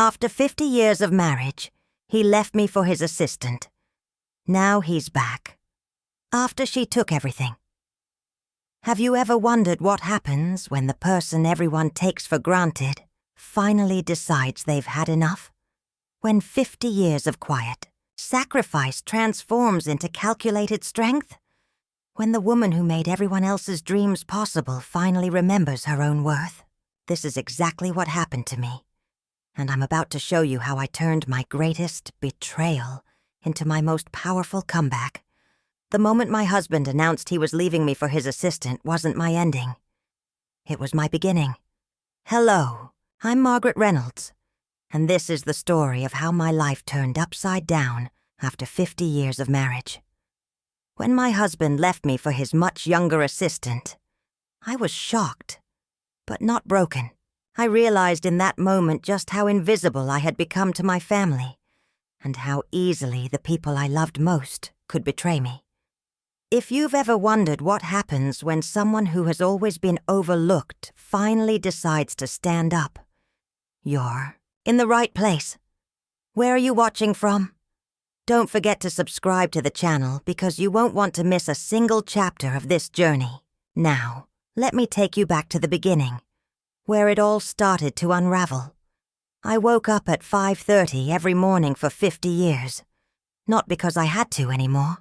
After 50 years of marriage, he left me for his assistant. Now he's back. After she took everything. Have you ever wondered what happens when the person everyone takes for granted finally decides they've had enough? When 50 years of quiet, sacrifice transforms into calculated strength? When the woman who made everyone else's dreams possible finally remembers her own worth? This is exactly what happened to me. And I'm about to show you how I turned my greatest betrayal into my most powerful comeback. The moment my husband announced he was leaving me for his assistant wasn't my ending. It was my beginning. Hello, I'm Margaret Reynolds, and this is the story of how my life turned upside down after 50 years of marriage. When my husband left me for his much younger assistant, I was shocked, but not broken. I realized in that moment just how invisible I had become to my family, and how easily the people I loved most could betray me. If you've ever wondered what happens when someone who has always been overlooked finally decides to stand up, you're in the right place. Where are you watching from? Don't forget to subscribe to the channel because you won't want to miss a single chapter of this journey. Now, let me take you back to the beginning, where it all started to unravel. I woke up at 5:30 every morning for 50 years. Not because I had to anymore.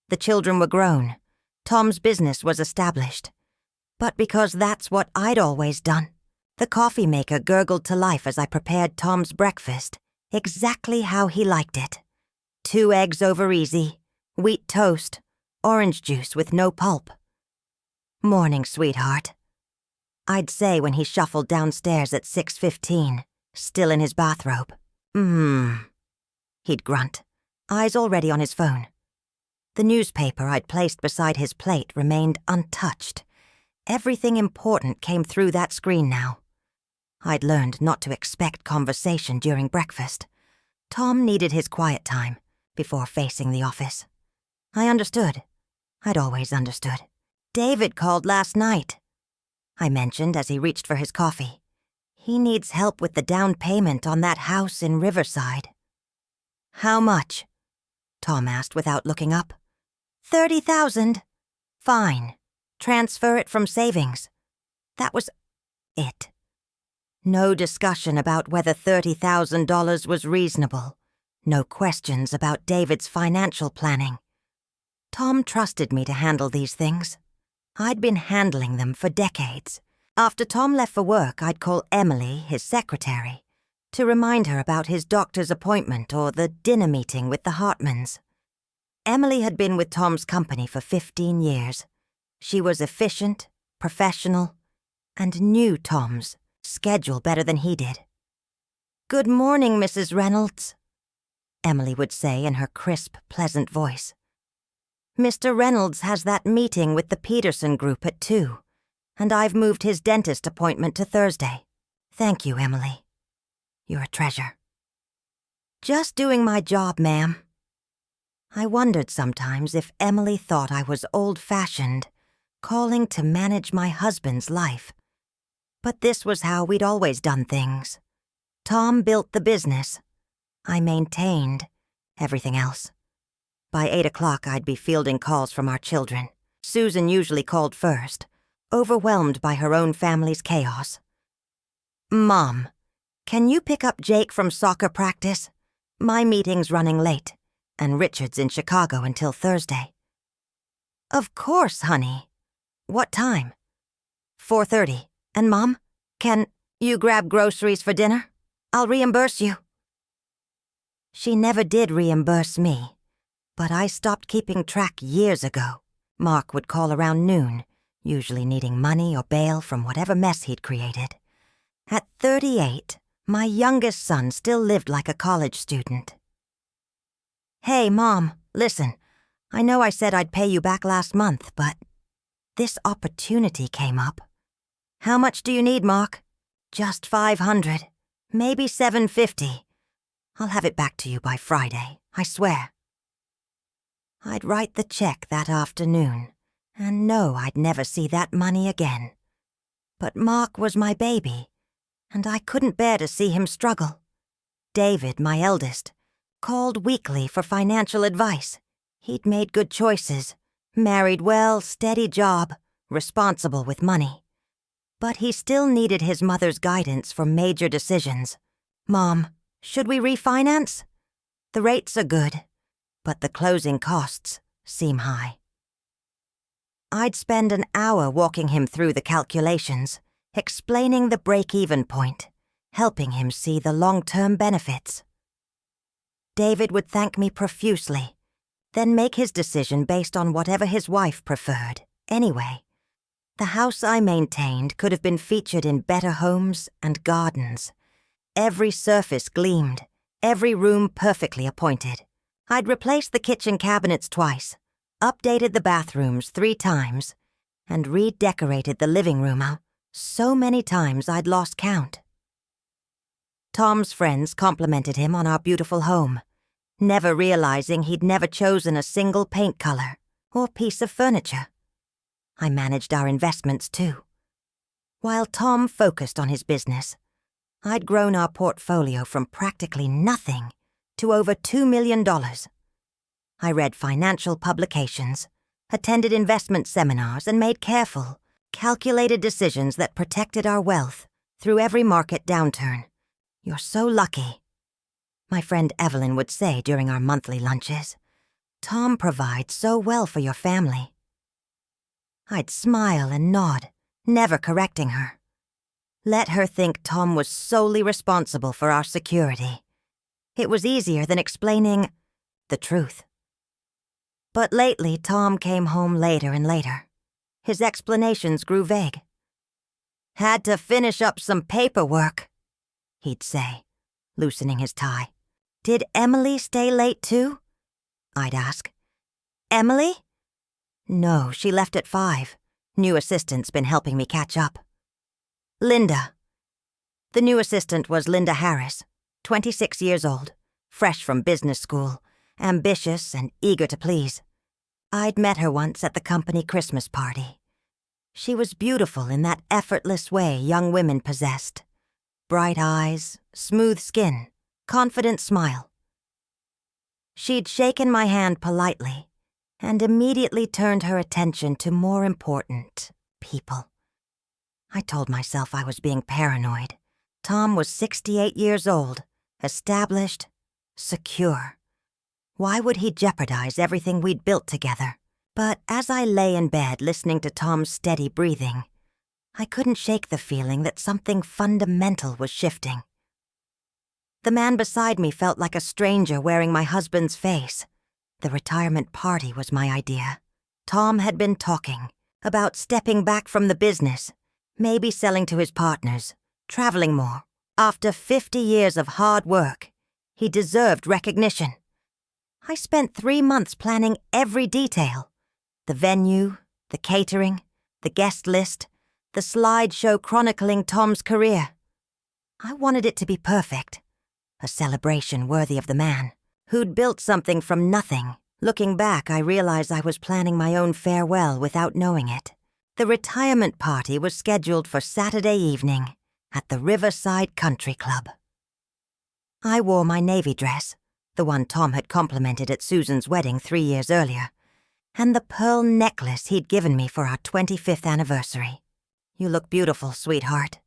The children were grown. Tom's business was established. But because that's what I'd always done. The coffee maker gurgled to life as I prepared Tom's breakfast, exactly how he liked it. 2 eggs over easy, wheat toast, orange juice with no pulp. Morning, sweetheart, I'd say when he shuffled downstairs at 6:15, still in his bathrobe. He'd grunt, eyes already on his phone. The newspaper I'd placed beside his plate remained untouched. Everything important came through that screen now. I'd learned not to expect conversation during breakfast. Tom needed his quiet time before facing the office. I understood. I'd always understood. David called last night, I mentioned as he reached for his coffee. He needs help with the down payment on that house in Riverside. How much? Tom asked without looking up. 30,000. Fine. Transfer it from savings. That was it. No discussion about whether $30,000 was reasonable. No questions about David's financial planning. Tom trusted me to handle these things. I'd been handling them for decades. After Tom left for work, I'd call Emily, his secretary, to remind her about his doctor's appointment or the dinner meeting with the Hartmans. Emily had been with Tom's company for 15 years. She was efficient, professional, and knew Tom's schedule better than he did. "Good morning, Mrs. Reynolds," Emily would say in her crisp, pleasant voice. "Mr. Reynolds has that meeting with the Peterson group at 2, and I've moved his dentist appointment to Thursday. Thank you, Emily. You're a treasure." "Just doing my job, ma'am." I wondered sometimes if Emily thought I was old-fashioned, calling to manage my husband's life. But this was how we'd always done things. Tom built the business. I maintained everything else. By 8 o'clock, I'd be fielding calls from our children. Susan usually called first, overwhelmed by her own family's chaos. "Mom, can you pick up Jake from soccer practice? My meeting's running late, and Richard's in Chicago until Thursday." "Of course, honey. What time?" 4:30. "And Mom, can you grab groceries for dinner? I'll reimburse you." She never did reimburse me, but I stopped keeping track years ago. Mark would call around noon, usually needing money or bail from whatever mess he'd created. At 38, my youngest son still lived like a college student. "Hey, Mom, listen, I know I said I'd pay you back last month, but this opportunity came up." "How much do you need, Mark?" "Just 500, maybe 750. I'll have it back to you by Friday, I swear." I'd write the check that afternoon and know I'd never see that money again. But Mark was my baby, and I couldn't bear to see him struggle. David, my eldest, called weekly for financial advice. He'd made good choices, married well, steady job, responsible with money. But he still needed his mother's guidance for major decisions. "Mom, should we refinance? The rates are good, but the closing costs seem high." I'd spend an hour walking him through the calculations, explaining the break-even point, helping him see the long-term benefits. David would thank me profusely, then make his decision based on whatever his wife preferred. Anyway, the house I maintained could have been featured in better homes and gardens. Every surface gleamed, every room perfectly appointed. I'd replaced the kitchen cabinets twice, updated the bathrooms 3 times, and redecorated the living room so many times I'd lost count. Tom's friends complimented him on our beautiful home, never realizing he'd never chosen a single paint color or piece of furniture. I managed our investments too. While Tom focused on his business, I'd grown our portfolio from practically nothing to over $2 million. I read financial publications, attended investment seminars, and made careful, calculated decisions that protected our wealth through every market downturn. "You're so lucky," my friend Evelyn would say during our monthly lunches. "Tom provides so well for your family." I'd smile and nod, never correcting her. Let her think Tom was solely responsible for our security. It was easier than explaining the truth. But lately, Tom came home later and later. His explanations grew vague. "Had to finish up some paperwork," he'd say, loosening his tie. "Did Emily stay late too?" I'd ask. "Emily?" "No, she left at 5. New assistant's been helping me catch up." "Linda." The new assistant was Linda Harris, 26 years old, fresh from business school, ambitious and eager to please. I'd met her once at the company Christmas party. She was beautiful in that effortless way young women possessed. Bright eyes, smooth skin, confident smile. She'd shaken my hand politely and immediately turned her attention to more important people. I told myself I was being paranoid. Tom was 68 years old, established, secure. Why would he jeopardize everything we'd built together? But as I lay in bed listening to Tom's steady breathing, I couldn't shake the feeling that something fundamental was shifting. The man beside me felt like a stranger wearing my husband's face. The retirement party was my idea. Tom had been talking about stepping back from the business, maybe selling to his partners, traveling more. After 50 years of hard work, he deserved recognition. I spent 3 months planning every detail. The venue, the catering, the guest list, the slideshow chronicling Tom's career. I wanted it to be perfect. A celebration worthy of the man who'd built something from nothing. Looking back, I realized I was planning my own farewell without knowing it. The retirement party was scheduled for Saturday evening at the Riverside Country Club. I wore my navy dress, the one Tom had complimented at Susan's wedding 3 years earlier, and the pearl necklace he'd given me for our 25th anniversary. "You look beautiful, sweetheart,"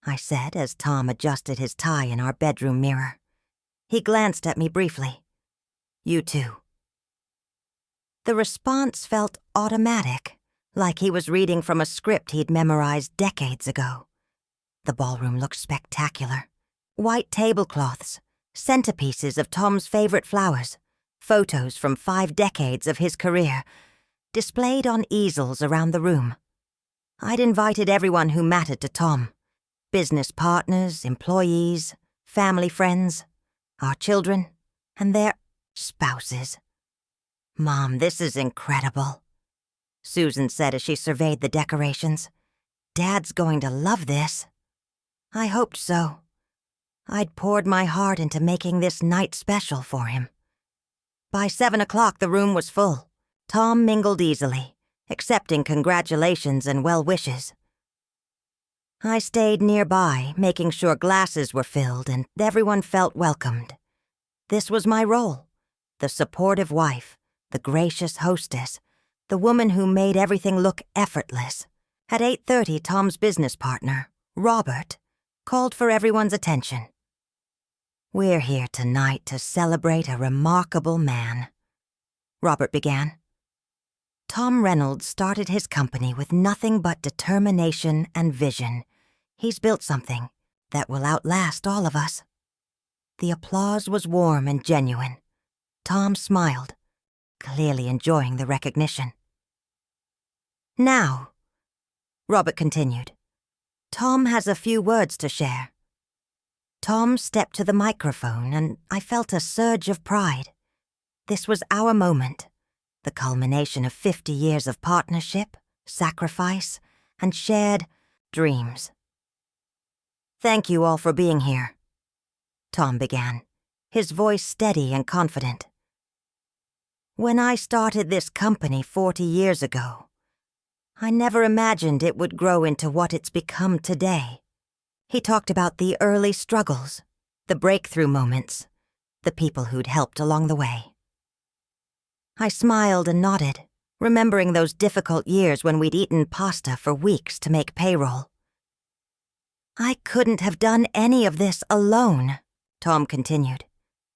I said as Tom adjusted his tie in our bedroom mirror. He glanced at me briefly. "You too." The response felt automatic, like he was reading from a script he'd memorized decades ago. The ballroom looked spectacular. White tablecloths, centerpieces of Tom's favorite flowers, photos from 5 decades of his career, displayed on easels around the room. I'd invited everyone who mattered to Tom. Business partners, employees, family friends, our children, and their spouses. "Mom, this is incredible," Susan said as she surveyed the decorations. "Dad's going to love this." I hoped so. I'd poured my heart into making this night special for him. By 7 o'clock, the room was full. Tom mingled easily, accepting congratulations and well wishes. I stayed nearby, making sure glasses were filled and everyone felt welcomed. This was my role: the supportive wife, the gracious hostess, the woman who made everything look effortless. At 8:30, Tom's business partner, Robert, called for everyone's attention. "We're here tonight to celebrate a remarkable man," Robert began. "Tom Reynolds started his company with nothing but determination and vision. He's built something that will outlast all of us." The applause was warm and genuine. Tom smiled, clearly enjoying the recognition. "Now," Robert continued, "Tom has a few words to share." Tom stepped to the microphone, and I felt a surge of pride. This was our moment, the culmination of 50 years of partnership, sacrifice, and shared dreams. "Thank you all for being here," Tom began, his voice steady and confident. "When I started this company 40 years ago, I never imagined it would grow into what it's become today." He talked about the early struggles, the breakthrough moments, the people who'd helped along the way. I smiled and nodded, remembering those difficult years when we'd eaten pasta for weeks to make payroll. "I couldn't have done any of this alone," Tom continued,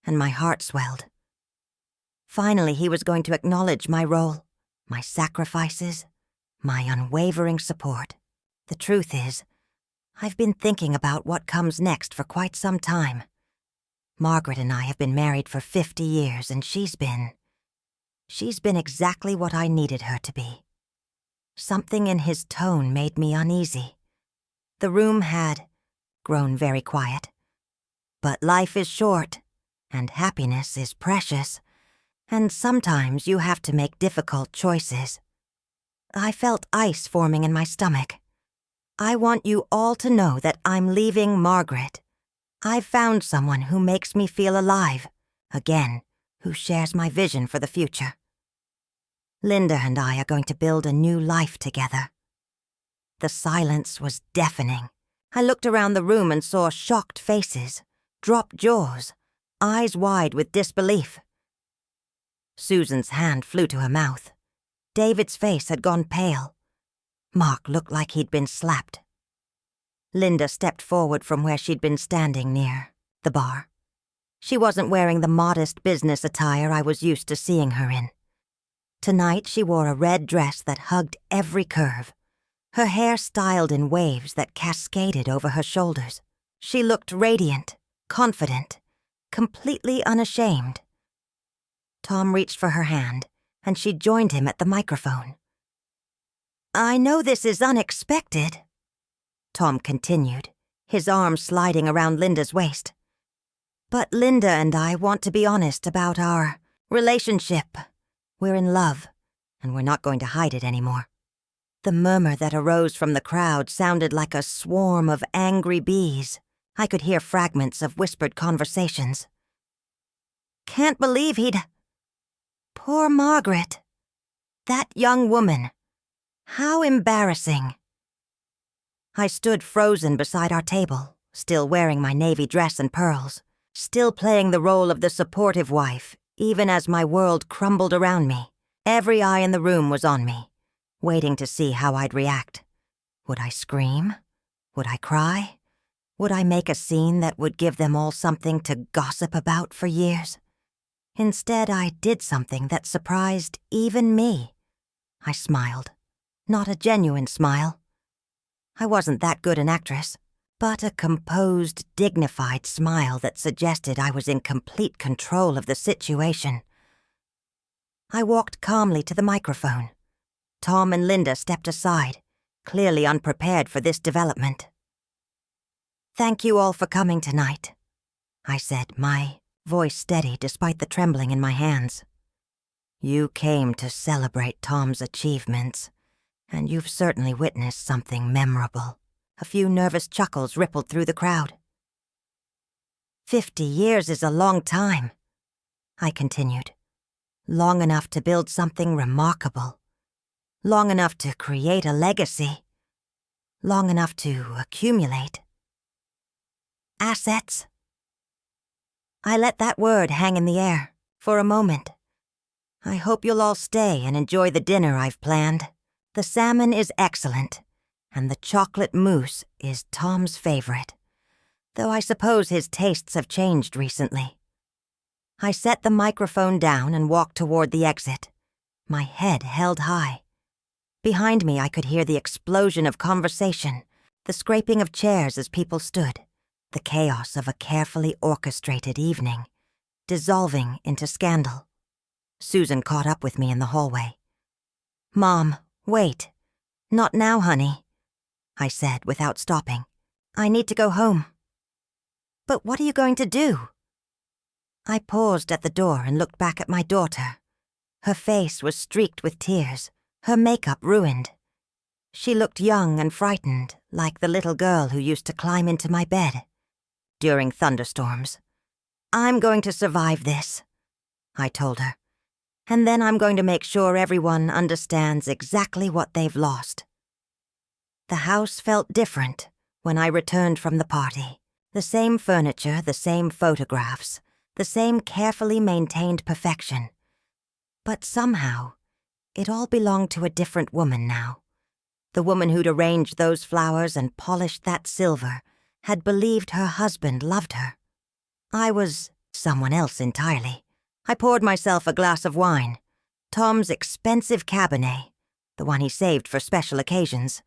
and my heart swelled. Finally, he was going to acknowledge my role, my sacrifices, my unwavering support. The truth is, I've been thinking about what comes next for quite some time. Margaret and I have been married for 50 years, and she's been exactly what I needed her to be. Something in his tone made me uneasy. The room had grown very quiet. But life is short, and happiness is precious, and sometimes you have to make difficult choices. I felt ice forming in my stomach. "I want you all to know that I'm leaving Margaret. I've found someone who makes me feel alive, again, who shares my vision for the future. Linda and I are going to build a new life together." The silence was deafening. I looked around the room and saw shocked faces, dropped jaws, eyes wide with disbelief. Susan's hand flew to her mouth. David's face had gone pale. Mark looked like he'd been slapped. Linda stepped forward from where she'd been standing near the bar. She wasn't wearing the modest business attire I was used to seeing her in. Tonight she wore a red dress that hugged every curve, her hair styled in waves that cascaded over her shoulders. She looked radiant, confident, completely unashamed. Tom reached for her hand, and she joined him at the microphone. "I know this is unexpected," Tom continued, his arm sliding around Linda's waist. "But Linda and I want to be honest about our relationship. We're in love, and we're not going to hide it anymore." The murmur that arose from the crowd sounded like a swarm of angry bees. I could hear fragments of whispered conversations. "Can't believe he'd... Poor Margaret. That young woman. How embarrassing." I stood frozen beside our table, still wearing my navy dress and pearls, still playing the role of the supportive wife, even as my world crumbled around me. Every eye in the room was on me, waiting to see how I'd react. Would I scream? Would I cry? Would I make a scene that would give them all something to gossip about for years? Instead, I did something that surprised even me. I smiled. Not a genuine smile. I wasn't that good an actress, but a composed, dignified smile that suggested I was in complete control of the situation. I walked calmly to the microphone. Tom and Linda stepped aside, clearly unprepared for this development. "Thank you all for coming tonight," I said, my voice steady despite the trembling in my hands. "You came to celebrate Tom's achievements, and you've certainly witnessed something memorable." A few nervous chuckles rippled through the crowd. 50 years is a long time," I continued. "Long enough to build something remarkable. Long enough to create a legacy. long enough to accumulate. Assets. I let that word hang in the air for a moment. I hope you'll all stay and enjoy the dinner I've planned. The salmon is excellent, and the chocolate mousse is Tom's favorite, though I suppose his tastes have changed recently. I set the microphone down and walked toward the exit, my head held high. Behind me I could hear the explosion of conversation, the scraping of chairs as people stood, the chaos of a carefully orchestrated evening, dissolving into scandal. Susan caught up with me in the hallway. "Mom, wait. Not now, honey," I said without stopping. "I need to go home." "But what are you going to do?" I paused at the door and looked back at my daughter. Her face was streaked with tears, her makeup ruined. She looked young and frightened, like the little girl who used to climb into my bed during thunderstorms. "I'm going to survive this," I told her, "and then I'm going to make sure everyone understands exactly what they've lost." The house felt different when I returned from the party. The same furniture, the same photographs, the same carefully maintained perfection. But somehow, it all belonged to a different woman now. The woman who'd arranged those flowers and polished that silver had believed her husband loved her. I was someone else entirely. I poured myself a glass of wine, Tom's expensive Cabernet, the one he saved for special occasions,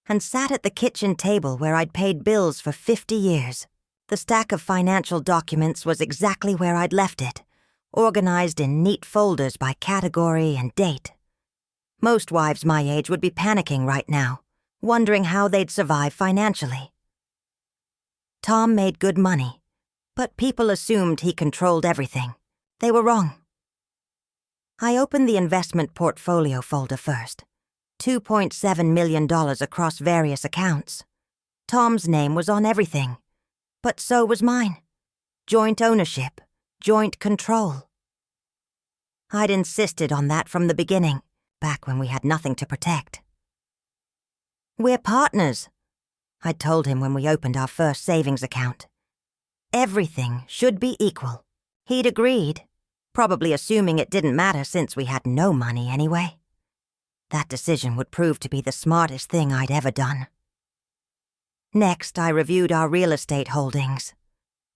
and sat at the kitchen table where I'd paid bills for 50 years. The stack of financial documents was exactly where I'd left it, organized in neat folders by category and date. Most wives my age would be panicking right now, wondering how they'd survive financially. Tom made good money, but people assumed he controlled everything. They were wrong. I opened the investment portfolio folder first. $2.7 million across various accounts. Tom's name was on everything, but so was mine. Joint ownership, joint control. I'd insisted on that from the beginning, back when we had nothing to protect. "We're partners," I told him when we opened our first savings account. Everything should be equal. He'd agreed, probably assuming it didn't matter since we had no money anyway. That decision would prove to be the smartest thing I'd ever done. Next, I reviewed our real estate holdings.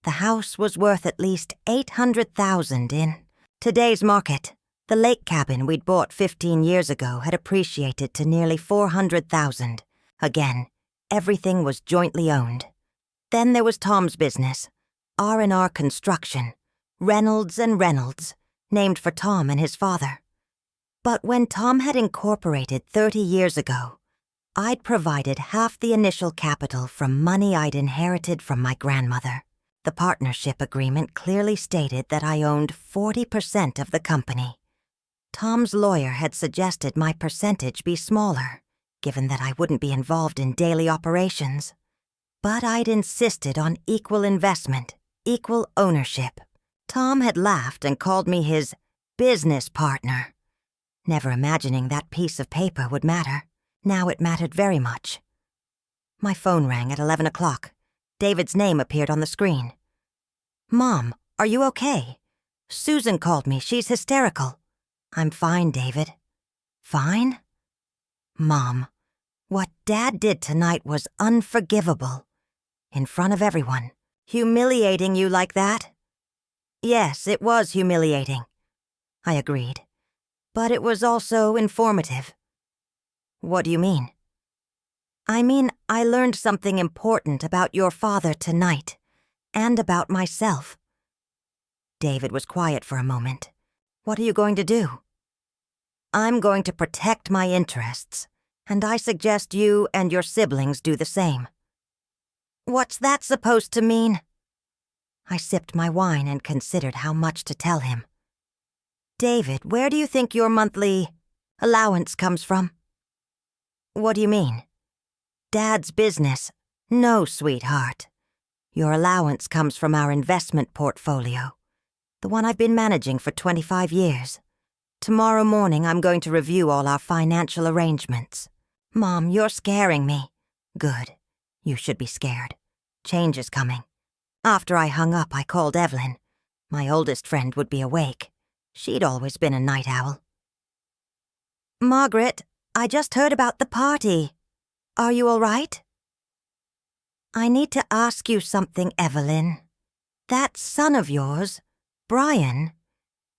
The house was worth at least $800,000 in today's market. The lake cabin we'd bought 15 years ago had appreciated to nearly $400,000. Again, everything was jointly owned. Then there was Tom's business, R&R Construction, Reynolds and Reynolds, named for Tom and his father. But when Tom had incorporated 30 years ago, I'd provided half the initial capital from money I'd inherited from my grandmother. The partnership agreement clearly stated that I owned 40% of the company. Tom's lawyer had suggested my percentage be smaller, given that I wouldn't be involved in daily operations. But I'd insisted on equal investment, equal ownership. Tom had laughed and called me his business partner, never imagining that piece of paper would matter. Now it mattered very much. My phone rang at 11 o'clock. David's name appeared on the screen. "Mom, are you okay? Susan called me. She's hysterical." "I'm fine, David." "Fine?" "Mom, what Dad did tonight was unforgivable. In front of everyone. Humiliating you like that?" "Yes, it was humiliating," I agreed. "But it was also informative." "What do you mean?" "I mean, I learned something important about your father tonight, and about myself." David was quiet for a moment. "What are you going to do?" "I'm going to protect my interests, and I suggest you and your siblings do the same." "What's that supposed to mean?" I sipped my wine and considered how much to tell him. "David, where do you think your monthly allowance comes from?" "What do you mean?" "Dad's business." "No, sweetheart. Your allowance comes from our investment portfolio, the one I've been managing for 25 years. Tomorrow morning I'm going to review all our financial arrangements." "Mom, you're scaring me." Good. You should be scared. Change is coming. After I hung up, I called Evelyn. My oldest friend would be awake. She'd always been a night owl. Margaret, I just heard about the party. Are you all right? I need to ask you something, Evelyn. That son of yours, Brian,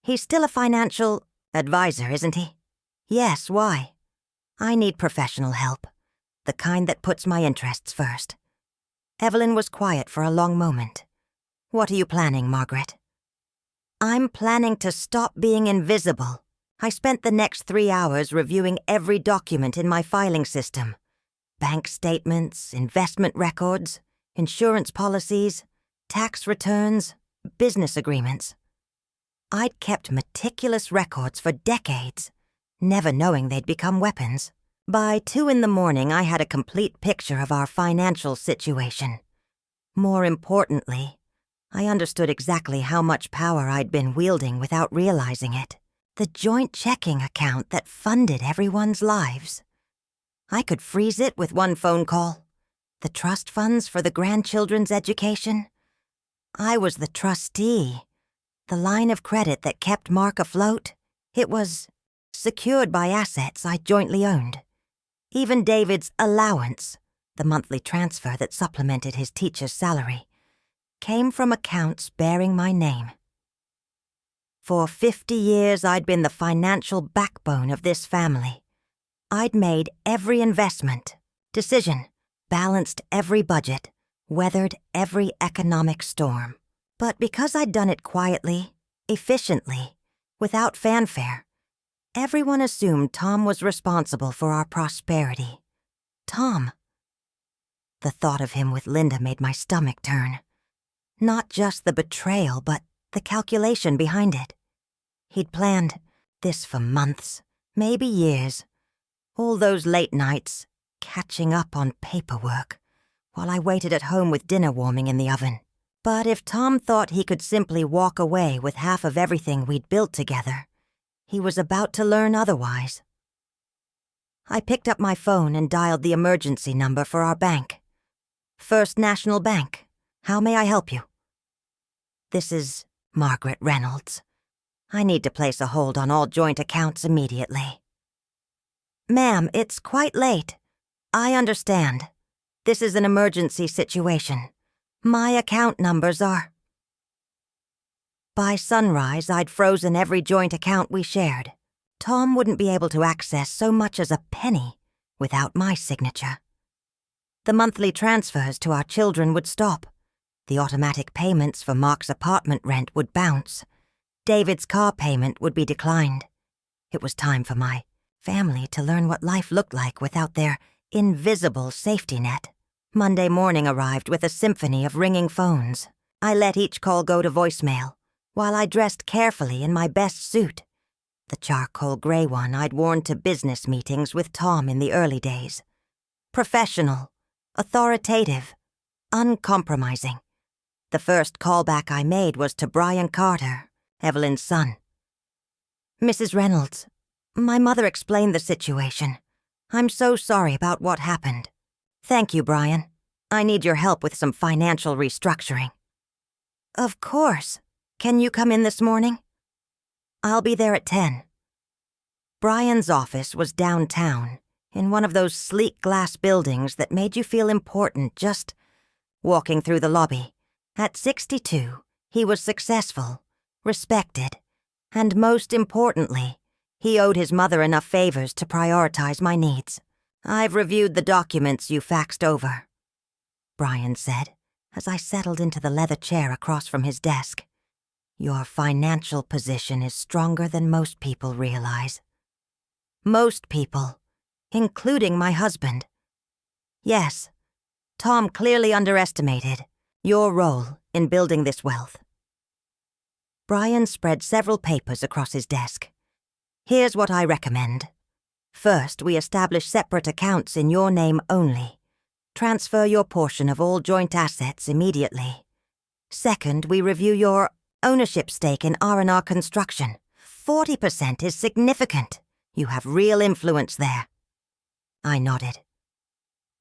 he's still a financial advisor, isn't he? Yes, why? I need professional help, the kind that puts my interests first. Evelyn was quiet for a long moment. What are you planning, Margaret? I'm planning to stop being invisible. I spent the next 3 hours reviewing every document in my filing system. Bank statements, investment records, insurance policies, tax returns, business agreements. I'd kept meticulous records for decades, never knowing they'd become weapons. By 2 a.m, I had a complete picture of our financial situation. More importantly, I understood exactly how much power I'd been wielding without realizing it. The joint checking account that funded everyone's lives. I could freeze it with one phone call. The trust funds for the grandchildren's education. I was the trustee. The line of credit that kept Mark afloat. It was secured by assets I jointly owned. Even David's allowance, the monthly transfer that supplemented his teacher's salary, came from accounts bearing my name. For 50 years, I'd been the financial backbone of this family. I'd made every investment, decision, balanced every budget, weathered every economic storm. But because I'd done it quietly, efficiently, without fanfare, everyone assumed Tom was responsible for our prosperity. Tom. The thought of him with Linda made my stomach turn. Not just the betrayal, but the calculation behind it. He'd planned this for months, maybe years. All those late nights, catching up on paperwork, while I waited at home with dinner warming in the oven. But if Tom thought he could simply walk away with half of everything we'd built together, he was about to learn otherwise. I picked up my phone and dialed the emergency number for our bank. First National Bank. How may I help you? This is Margaret Reynolds. I need to place a hold on all joint accounts immediately. Ma'am, it's quite late. I understand. This is an emergency situation. My account numbers are... By sunrise, I'd frozen every joint account we shared. Tom wouldn't be able to access so much as a penny without my signature. The monthly transfers to our children would stop. The automatic payments for Mark's apartment rent would bounce. David's car payment would be declined. It was time for my family to learn what life looked like without their invisible safety net. Monday morning arrived with a symphony of ringing phones. I let each call go to voicemail, while I dressed carefully in my best suit, the charcoal gray one I'd worn to business meetings with Tom in the early days. Professional, authoritative, uncompromising. The first callback I made was to Brian Carter, Evelyn's son. Mrs. Reynolds, my mother explained the situation. I'm so sorry about what happened. Thank you, Brian. I need your help with some financial restructuring. Of course. Can you come in this morning? I'll be there at 10. Brian's office was downtown, in one of those sleek glass buildings that made you feel important just walking through the lobby. At 62, he was successful, respected, and most importantly, he owed his mother enough favors to prioritize my needs. I've reviewed the documents you faxed over, Brian said, as I settled into the leather chair across from his desk. Your financial position is stronger than most people realize. Most people, including my husband. Yes, Tom clearly underestimated your role in building this wealth. Brian spread several papers across his desk. Here's what I recommend. First, we establish separate accounts in your name only. Transfer your portion of all joint assets immediately. Second, we review your ownership stake in R&R Construction. 40% is significant. You have real influence there. I nodded.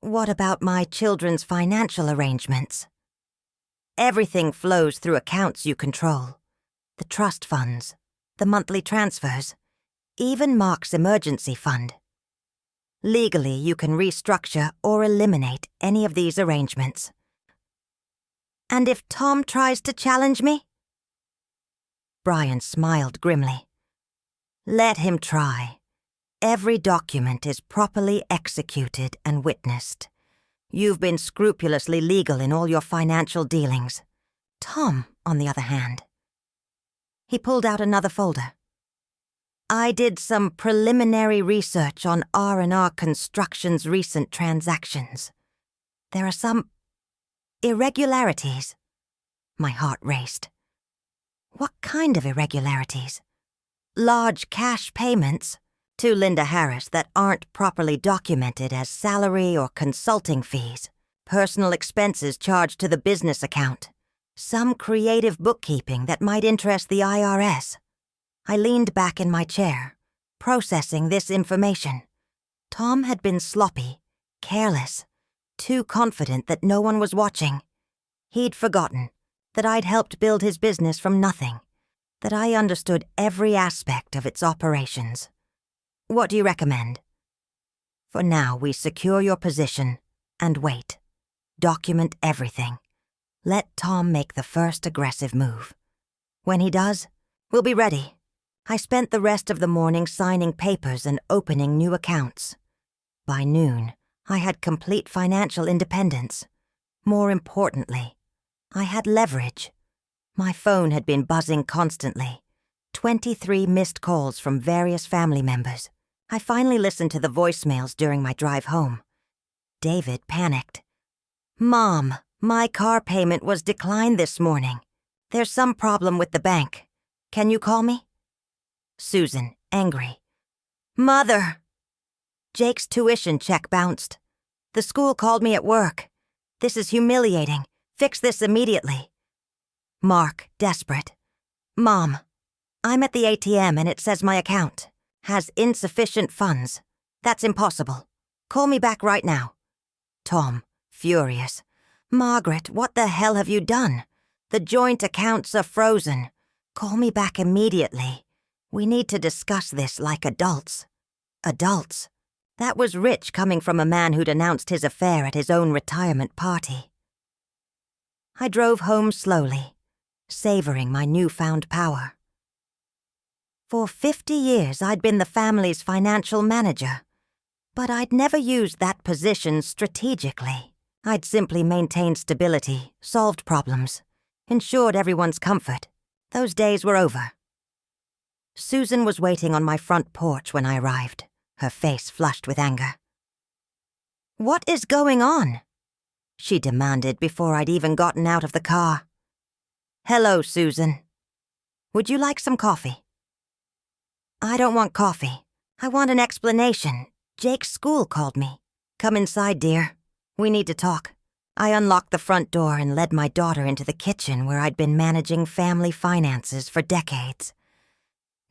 What about my children's financial arrangements? Everything flows through accounts you control. The trust funds, the monthly transfers, even Mark's emergency fund. Legally, you can restructure or eliminate any of these arrangements. And if Tom tries to challenge me? Brian smiled grimly. Let him try. Every document is properly executed and witnessed. You've been scrupulously legal in all your financial dealings. Tom, on the other hand. He pulled out another folder. I did some preliminary research on R&R Construction's recent transactions. There are some irregularities. My heart raced. What kind of irregularities? Large cash payments to Linda Harris that aren't properly documented as salary or consulting fees, personal expenses charged to the business account, some creative bookkeeping that might interest the IRS. I leaned back in my chair, processing this information. Tom had been sloppy, careless, too confident that no one was watching. He'd forgotten that I'd helped build his business from nothing, that I understood every aspect of its operations. What do you recommend? For now, we secure your position and wait. Document everything. Let Tom make the first aggressive move. When he does, we'll be ready. I spent the rest of the morning signing papers and opening new accounts. By noon, I had complete financial independence. More importantly, I had leverage. My phone had been buzzing constantly. 23 missed calls from various family members. I finally listened to the voicemails during my drive home. David panicked. Mom, my car payment was declined this morning. There's some problem with the bank. Can you call me? Susan, angry. Mother! Jake's tuition check bounced. The school called me at work. This is humiliating. Fix this immediately. Mark, desperate. Mom, I'm at the ATM and it says my account has insufficient funds. That's impossible. Call me back right now. Tom, furious. Margaret, what the hell have you done? The joint accounts are frozen. Call me back immediately. We need to discuss this like adults. Adults. That was rich coming from a man who'd announced his affair at his own retirement party. I drove home slowly, savoring my newfound power. For 50 years, I'd been the family's financial manager, but I'd never used that position strategically. I'd simply maintained stability, solved problems, ensured everyone's comfort. Those days were over. Susan was waiting on my front porch when I arrived, her face flushed with anger. What is going on? She demanded before I'd even gotten out of the car. Hello, Susan. Would you like some coffee? I don't want coffee. I want an explanation. Jake's school called me. Come inside, dear. We need to talk. I unlocked the front door and led my daughter into the kitchen where I'd been managing family finances for decades.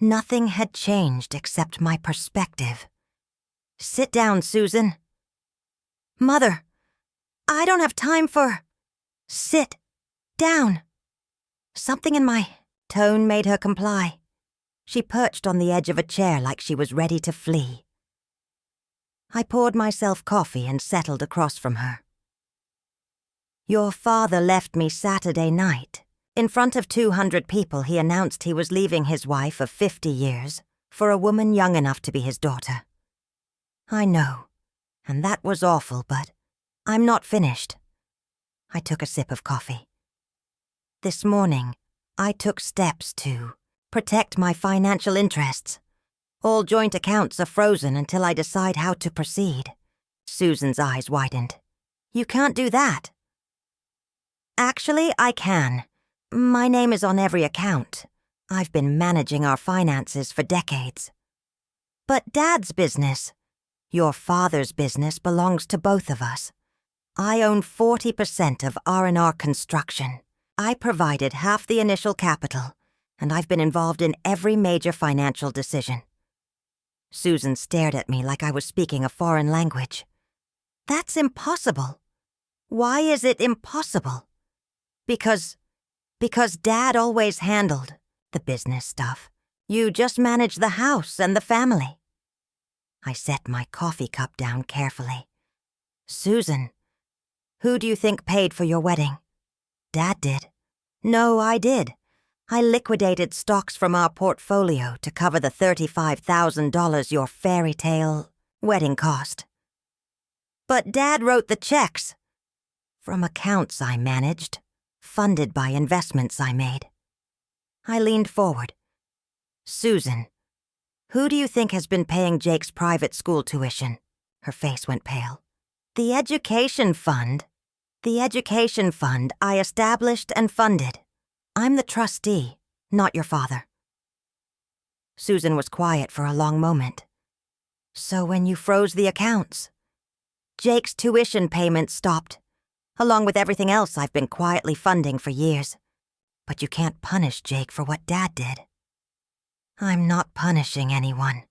Nothing had changed except my perspective. Sit down, Susan. Mother, I don't have time for... Sit down. Something in my tone made her comply. She perched on the edge of a chair like she was ready to flee. I poured myself coffee and settled across from her. Your father left me Saturday night. In front of 200 people, he announced he was leaving his wife of 50 years for a woman young enough to be his daughter. I know, and that was awful, but I'm not finished. I took a sip of coffee. This morning, I took steps to protect my financial interests. All joint accounts are frozen until I decide how to proceed. Susan's eyes widened. You can't do that. Actually, I can. My name is on every account. I've been managing our finances for decades. But Dad's business, your father's business, belongs to both of us. I own 40% of R&R Construction. I provided half the initial capital, and I've been involved in every major financial decision. Susan stared at me like I was speaking a foreign language. That's impossible. Why is it impossible? Because Dad always handled the business stuff. You just managed the house and the family. I set my coffee cup down carefully. Susan, who do you think paid for your wedding? Dad did. No, I did. I liquidated stocks from our portfolio to cover the $35,000 your fairy tale wedding cost. But Dad wrote the checks. From accounts I managed, funded by investments I made. I leaned forward. Susan, who do you think has been paying Jake's private school tuition? Her face went pale. The education fund. The education fund I established and funded. I'm the trustee, not your father. Susan was quiet for a long moment. So when you froze the accounts, Jake's tuition payments stopped, along with everything else I've been quietly funding for years. But you can't punish Jake for what Dad did. I'm not punishing anyone.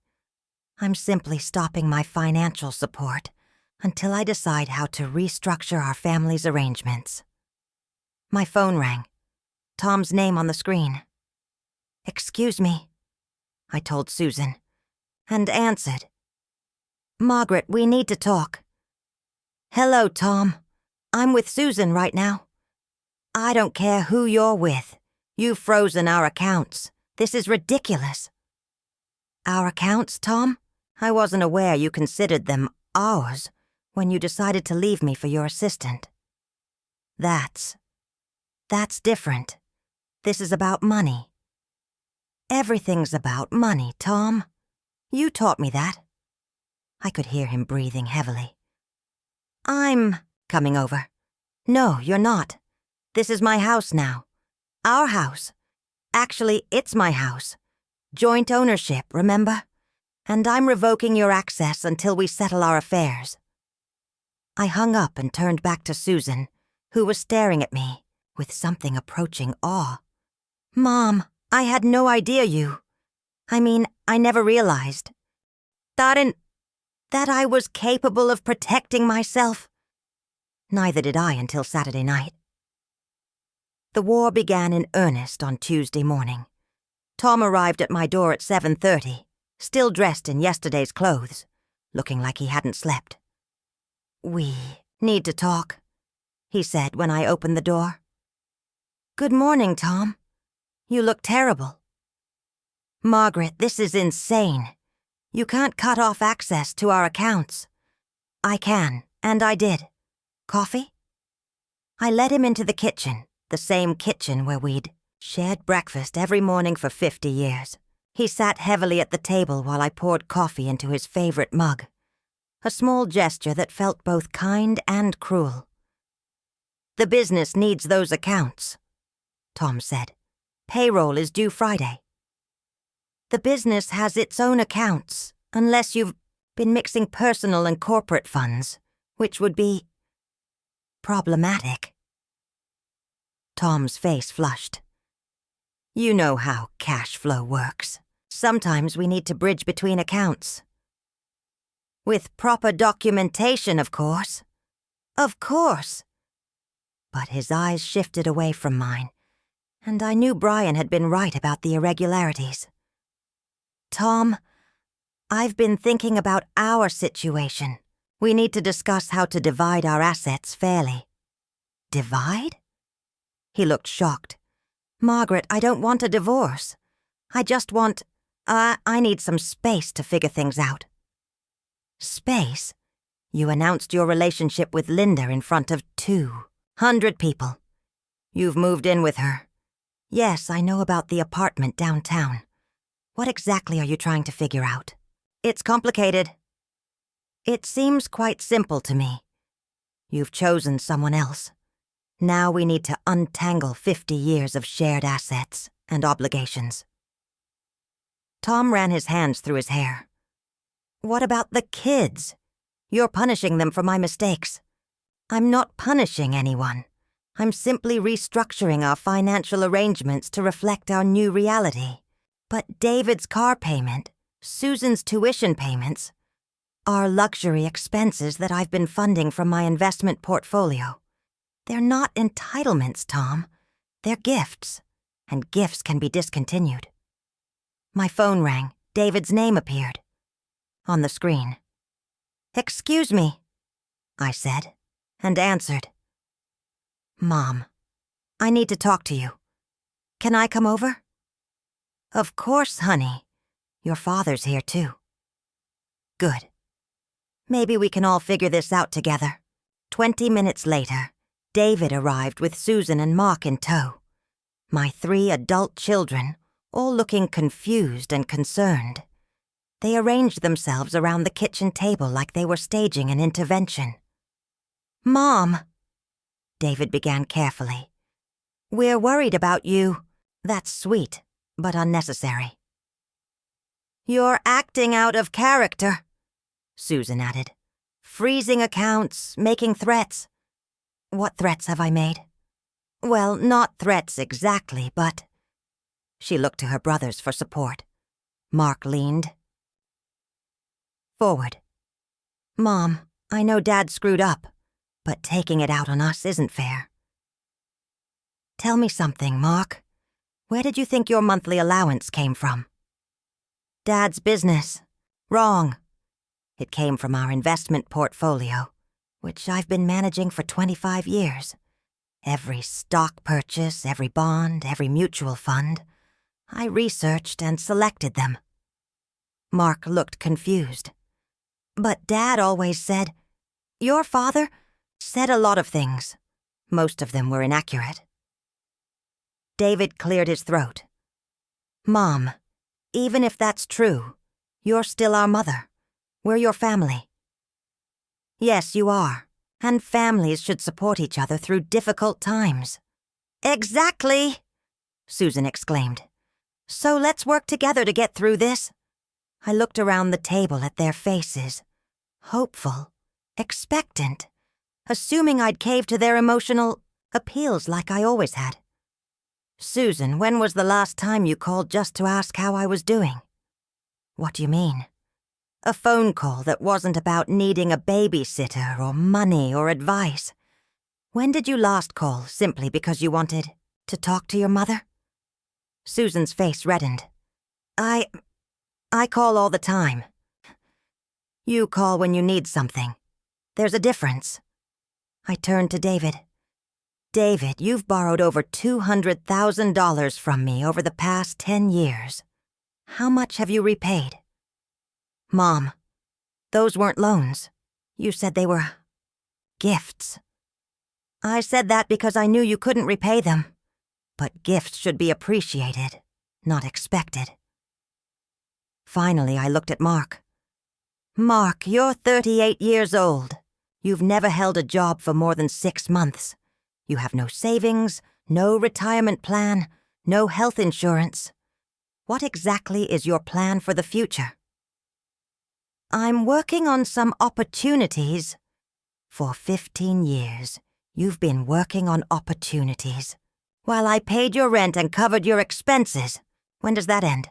I'm simply stopping my financial support until I decide how to restructure our family's arrangements. My phone rang. Tom's name on the screen. Excuse me, I told Susan, and answered. Margaret, we need to talk. Hello, Tom. I'm with Susan right now. I don't care who you're with. You've frozen our accounts. This is ridiculous. Our accounts, Tom? I wasn't aware you considered them ours when you decided to leave me for your assistant. That's different. This is about money. Everything's about money, Tom. You taught me that. I could hear him breathing heavily. I'm coming over. No, you're not. This is my house now. Our house. Actually, it's my house. Joint ownership, remember? And I'm revoking your access until we settle our affairs. I hung up and turned back to Susan, who was staring at me with something approaching awe. Mom, I had no idea I never realized. That I was capable of protecting myself. Neither did I until Saturday night. The war began in earnest on Tuesday morning. Tom arrived at my door at 7:30, still dressed in yesterday's clothes, looking like he hadn't slept. We need to talk, he said when I opened the door. Good morning, Tom. You look terrible. Margaret, this is insane. You can't cut off access to our accounts. I can, and I did. Coffee? I led him into the kitchen, the same kitchen where we'd shared breakfast every morning for 50 years. He sat heavily at the table while I poured coffee into his favorite mug, a small gesture that felt both kind and cruel. The business needs those accounts, Tom said. Payroll is due Friday. The business has its own accounts, unless you've been mixing personal and corporate funds, which would be problematic. Tom's face flushed. You know how cash flow works. Sometimes we need to bridge between accounts. With proper documentation, of course. Of course. But his eyes shifted away from mine, and I knew Brian had been right about the irregularities. Tom, I've been thinking about our situation. We need to discuss how to divide our assets fairly. Divide? He looked shocked. Margaret, I don't want a divorce. I just want... I need some space to figure things out. Space? You announced your relationship with Linda in front of 200 people. You've moved in with her. Yes, I know about the apartment downtown. What exactly are you trying to figure out? It's complicated. It seems quite simple to me. You've chosen someone else. Now we need to untangle 50 years of shared assets and obligations. Tom ran his hands through his hair. What about the kids? You're punishing them for my mistakes. I'm not punishing anyone. I'm simply restructuring our financial arrangements to reflect our new reality. But David's car payment, Susan's tuition payments, are luxury expenses that I've been funding from my investment portfolio. They're not entitlements, Tom. They're gifts, and gifts can be discontinued. My phone rang. David's name appeared on the screen. "Excuse me," I said, and answered. "Mom, I need to talk to you. Can I come over?" "Of course, honey. Your father's here, too." "Good. Maybe we can all figure this out together." 20 minutes later, David arrived with Susan and Mark in tow. My 3 adult children, all looking confused and concerned. They arranged themselves around the kitchen table like they were staging an intervention. "Mom," David began carefully, "we're worried about you." "That's sweet, but unnecessary." "You're acting out of character," Susan added. "Freezing accounts, making threats." "What threats have I made?" "Well, not threats exactly, but—" She looked to her brothers for support. Mark leaned forward. "Mom, I know Dad screwed up, but taking it out on us isn't fair." "Tell me something, Mark. Where did you think your monthly allowance came from?" "Dad's business. Wrong. It came from our investment portfolio, which I've been managing for 25 years. Every stock purchase, every bond, every mutual fund. I researched and selected them." Mark looked confused. "But Dad always said—" "Your father said a lot of things. Most of them were inaccurate." David cleared his throat. "Mom, even if that's true, you're still our mother. We're your family." "Yes, you are. And families should support each other through difficult times." "Exactly!" Susan exclaimed. "So let's work together to get through this." I looked around the table at their faces, hopeful, expectant, assuming I'd cave to their emotional appeals like I always had. "Susan, when was the last time you called just to ask how I was doing?" "What do you mean?" "A phone call that wasn't about needing a babysitter or money or advice. When did you last call simply because you wanted to talk to your mother?" Susan's face reddened. I call all the time." "You call when you need something. There's a difference." I turned to David. "David, you've borrowed over $200,000 from me over the past 10 years. How much have you repaid?" "Mom, those weren't loans. You said they were gifts." "I said that because I knew you couldn't repay them. But gifts should be appreciated, not expected." Finally, I looked at Mark. "Mark, you're 38 years old. You've never held a job for more than 6 months. You have no savings, no retirement plan, no health insurance. What exactly is your plan for the future?" "I'm working on some opportunities." "For 15 years, you've been working on opportunities, while I paid your rent and covered your expenses. When does that end?"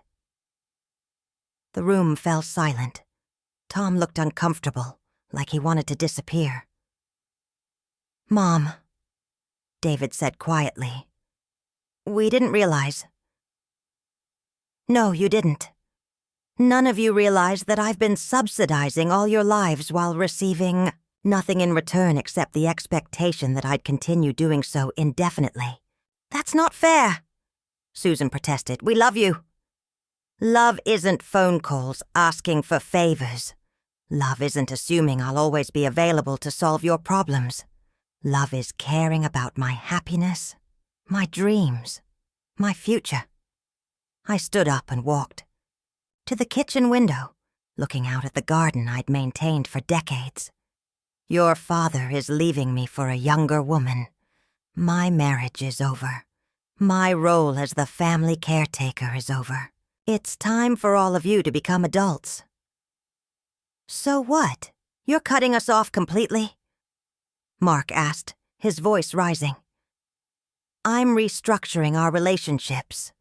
The room fell silent. Tom looked uncomfortable, like he wanted to disappear. "Mom," David said quietly, "we didn't realize." "No, you didn't. None of you realized that I've been subsidizing all your lives while receiving nothing in return except the expectation that I'd continue doing so indefinitely." "That's not fair," Susan protested. "We love you." "Love isn't phone calls asking for favors. Love isn't assuming I'll always be available to solve your problems. Love is caring about my happiness, my dreams, my future." I stood up and walked to the kitchen window, looking out at the garden I'd maintained for decades. "Your father is leaving me for a younger woman. My marriage is over. My role as the family caretaker is over. It's time for all of you to become adults." "So what? You're cutting us off completely?" Mark asked, his voice rising. "I'm restructuring our relationships.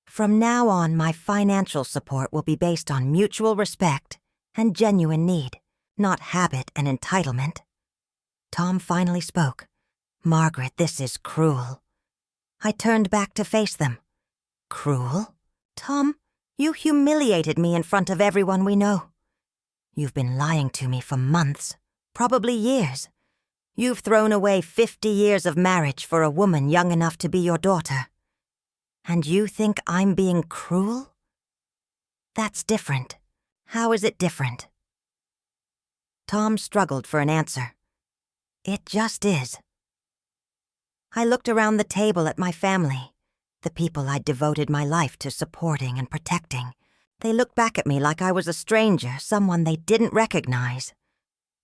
From now on, my financial support will be based on mutual respect and genuine need. not habit and entitlement. Tom finally spoke. "Margaret, this is cruel." I turned back to face them. "Cruel? Tom, you humiliated me in front of everyone we know. You've been lying to me for months, probably years. You've thrown away 50 years of marriage for a woman young enough to be your daughter. And you think I'm being cruel? That's different. How is it different?" Tom struggled for an answer. "It just is." I looked around the table at my family, the people I'd devoted my life to supporting and protecting. They looked back at me like I was a stranger, someone they didn't recognize.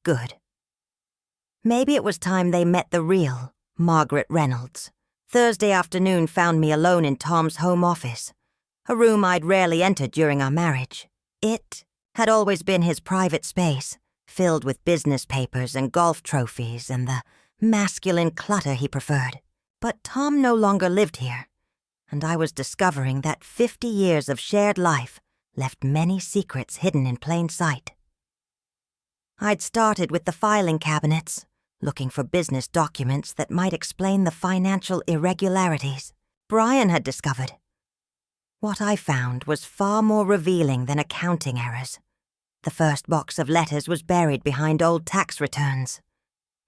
Good. Maybe it was time they met the real Margaret Reynolds. Thursday afternoon found me alone in Tom's home office, a room I'd rarely entered during our marriage. It had always been his private space, filled with business papers and golf trophies and the masculine clutter he preferred. But Tom no longer lived here, and I was discovering that 50 years of shared life left many secrets hidden in plain sight. I'd started with the filing cabinets, looking for business documents that might explain the financial irregularities Brian had discovered. What I found was far more revealing than accounting errors. The first box of letters was buried behind old tax returns.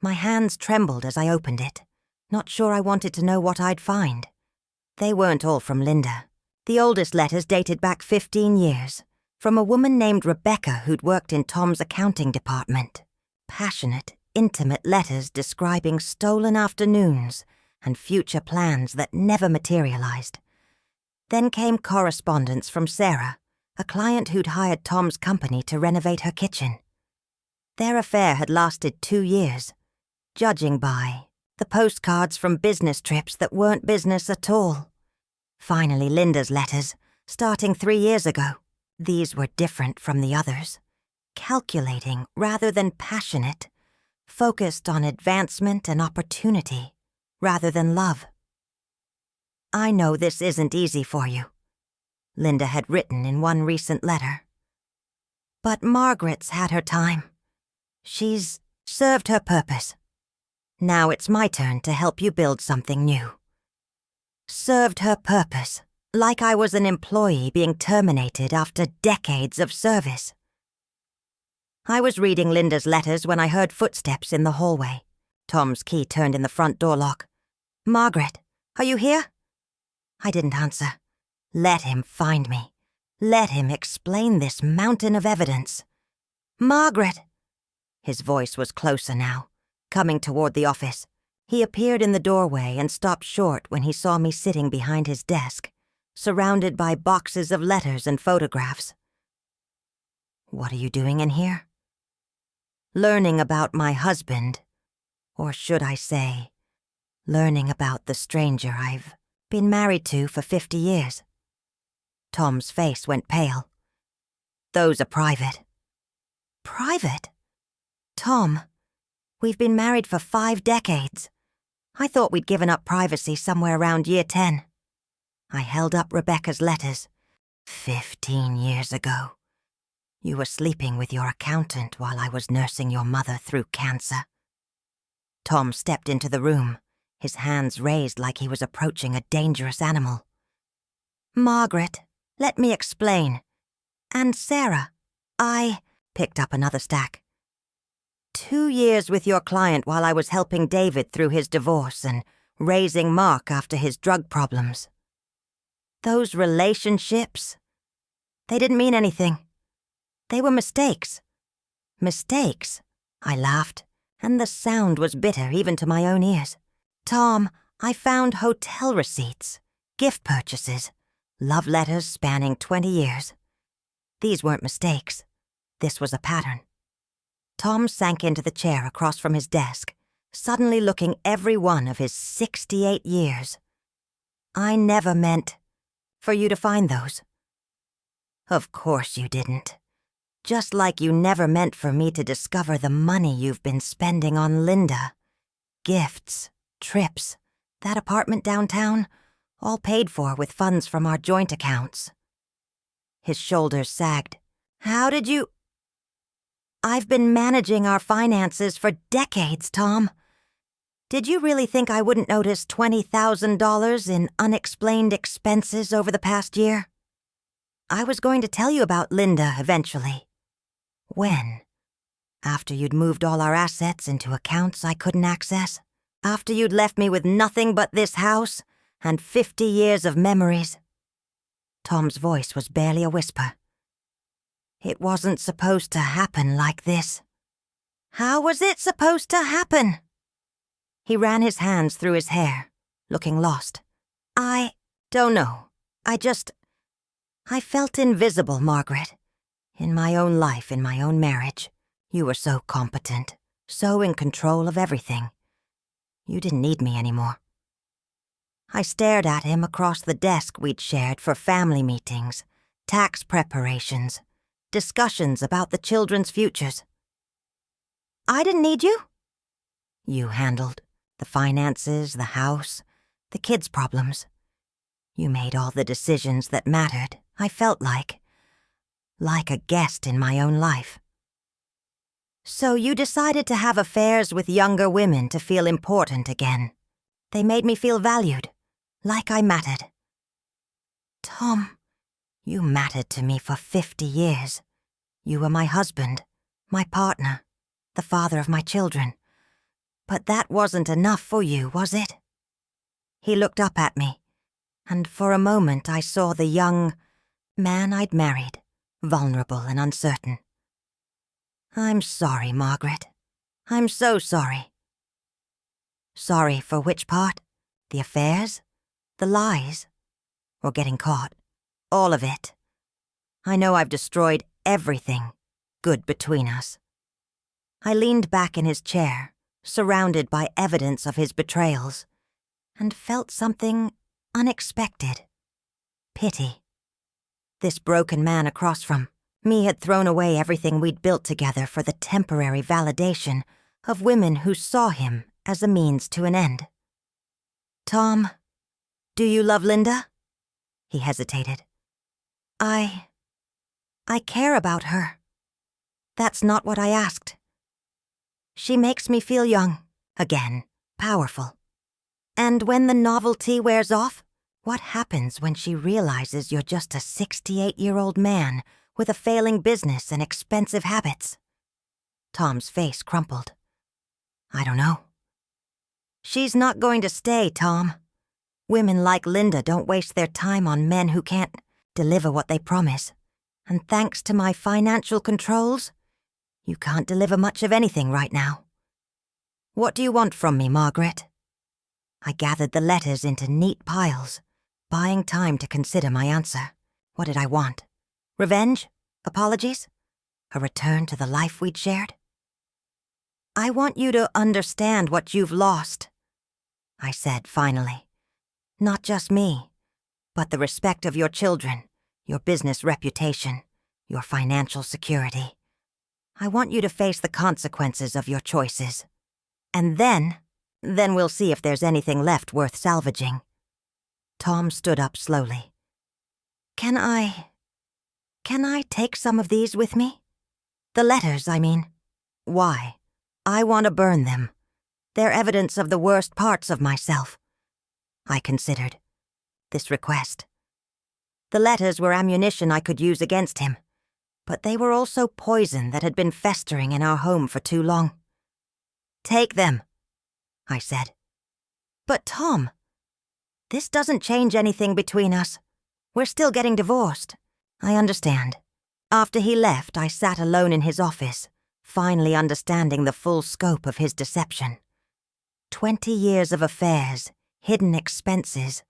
My hands trembled as I opened it, not sure I wanted to know what I'd find. They weren't all from Linda. The oldest letters dated back 15 years, from a woman named Rebecca who'd worked in Tom's accounting department. Passionate, intimate letters describing stolen afternoons and future plans that never materialized. Then came correspondence from Sarah, a client who'd hired Tom's company to renovate her kitchen. Their affair had lasted 2 years, judging by the postcards from business trips that weren't business at all. Finally, Linda's letters, starting 3 years ago. These were different from the others, calculating rather than passionate, focused on advancement and opportunity rather than love. "I know this isn't easy for you," Linda had written in one recent letter. "But Margaret's had her time. She's served her purpose. Now it's my turn to help you build something new." Served her purpose, like I was an employee being terminated after decades of service. I was reading Linda's letters when I heard footsteps in the hallway. Tom's key turned in the front door lock. "Margaret, are you here?" I didn't answer. Let him find me. Let him explain this mountain of evidence. "Margaret!" His voice was closer now, coming toward the office. He appeared in the doorway and stopped short when he saw me sitting behind his desk, surrounded by boxes of letters and photographs. "What are you doing in here?" "Learning about my husband, or should I say, learning about the stranger I've been married to for 50 years. Tom's face went pale. "Those are private." "Private? Tom, we've been married for 5 decades. I thought we'd given up privacy somewhere around year 10. I held up Rebecca's letters. 15 years ago. You were sleeping with your accountant while I was nursing your mother through cancer." Tom stepped into the room, his hands raised like he was approaching a dangerous animal. "Margaret, let me explain. And Sarah, I picked up another stack. 2 years with your client while I was helping David through his divorce and raising Mark after his drug problems. Those relationships, they didn't mean anything. They were mistakes." "Mistakes?" I laughed, and the sound was bitter even to my own ears. "Tom, I found hotel receipts, gift purchases, love letters spanning 20 years. These weren't mistakes. This was a pattern." Tom sank into the chair across from his desk, suddenly looking every one of his 68 years. "I never meant for you to find those." "Of course you didn't. Just like you never meant for me to discover the money you've been spending on Linda. Gifts, trips, that apartment downtown, all paid for with funds from our joint accounts." His shoulders sagged. "How did you—" I've been managing our finances for decades, Tom. Did you really think I wouldn't notice $20,000 in unexplained expenses over the past year? I was going to tell you about Linda eventually. When? After you'd moved all our assets into accounts I couldn't access? After you'd left me with nothing but this house and 50 years of memories? Tom's voice was barely a whisper. It wasn't supposed to happen like this. How was it supposed to happen? He ran his hands through his hair, looking lost. I don't know. I felt invisible, Margaret. In my own life, in my own marriage. You were so competent, so in control of everything. You didn't need me anymore. I stared at him across the desk we'd shared for family meetings, tax preparations, discussions about the children's futures. I didn't need you? You handled the finances, the house, the kids' problems. You made all the decisions that mattered, I felt like a guest in my own life. So you decided to have affairs with younger women to feel important again. They made me feel valued, like I mattered. Tom, you mattered to me for 50 years. You were my husband, my partner, the father of my children. But that wasn't enough for you, was it? He looked up at me, and for a moment I saw the young man I'd married, vulnerable and uncertain. I'm sorry, Margaret. I'm so sorry. Sorry for which part? The affairs? The lies? Or getting caught? All of it. I know I've destroyed everything good between us. I leaned back in his chair, surrounded by evidence of his betrayals, and felt something unexpected. Pity. This broken man across from me had thrown away everything we'd built together for the temporary validation of women who saw him as a means to an end. Tom, do you love Linda? He hesitated. I care about her. That's not what I asked. She makes me feel young, again, powerful. And when the novelty wears off, what happens when she realizes you're just a 68-year-old man with a failing business and expensive habits? Tom's face crumpled. I don't know. She's not going to stay, Tom. Women like Linda don't waste their time on men who can't deliver what they promise. And thanks to my financial controls, you can't deliver much of anything right now. What do you want from me, Margaret? I gathered the letters into neat piles, buying time to consider my answer. What did I want? Revenge? Apologies? A return to the life we'd shared? I want you to understand what you've lost, I said finally. Not just me, but the respect of your children, your business reputation, your financial security. I want you to face the consequences of your choices. And then we'll see if there's anything left worth salvaging. Tom stood up slowly. Can I take some of these with me? The letters, I mean. Why? I want to burn them. They're evidence of the worst parts of myself. I considered this request. The letters were ammunition I could use against him, but they were also poison that had been festering in our home for too long. Take them, I said. But Tom, this doesn't change anything between us. We're still getting divorced. I understand. After he left, I sat alone in his office, finally understanding the full scope of his deception. 20 years of affairs, hidden expenses,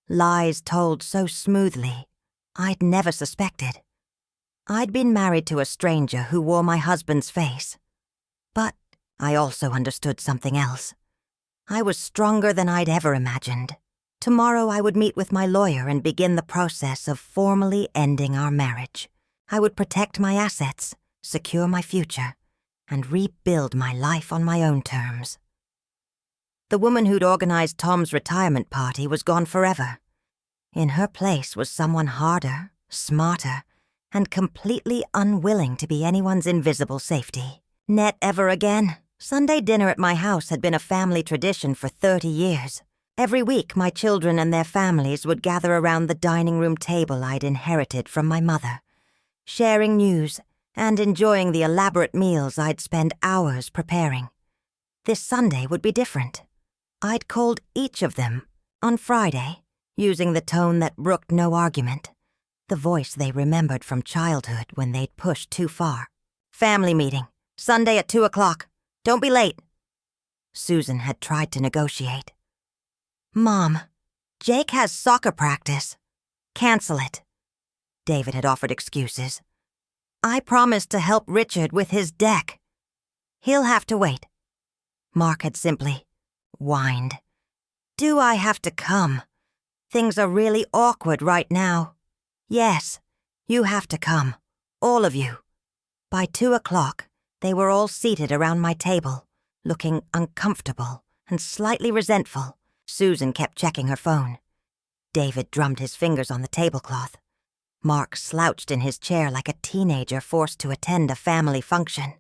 lies told so smoothly, I'd never suspected. I'd been married to a stranger who wore my husband's face. But I also understood something else. I was stronger than I'd ever imagined. Tomorrow I would meet with my lawyer and begin the process of formally ending our marriage. I would protect my assets, secure my future, and rebuild my life on my own terms. The woman who'd organized Tom's retirement party was gone forever. In her place was someone harder, smarter, and completely unwilling to be anyone's invisible safety. Net ever again? Sunday dinner at my house had been a family tradition for 30 years. Every week, my children and their families would gather around the dining room table I'd inherited from my mother, sharing news and enjoying the elaborate meals I'd spend hours preparing. This Sunday would be different. I'd called each of them on Friday, using the tone that brooked no argument, the voice they remembered from childhood when they'd pushed too far. Family meeting, Sunday at 2 o'clock. Don't be late. Susan had tried to negotiate. Mom, Jake has soccer practice. Cancel it. David had offered excuses. I promised to help Richard with his deck. He'll have to wait. Mark had simply whined. Do I have to come? Things are really awkward right now. Yes, you have to come. All of you. By 2 o'clock, they were all seated around my table, looking uncomfortable and slightly resentful. Susan kept checking her phone. David drummed his fingers on the tablecloth. Mark slouched in his chair like a teenager forced to attend a family function.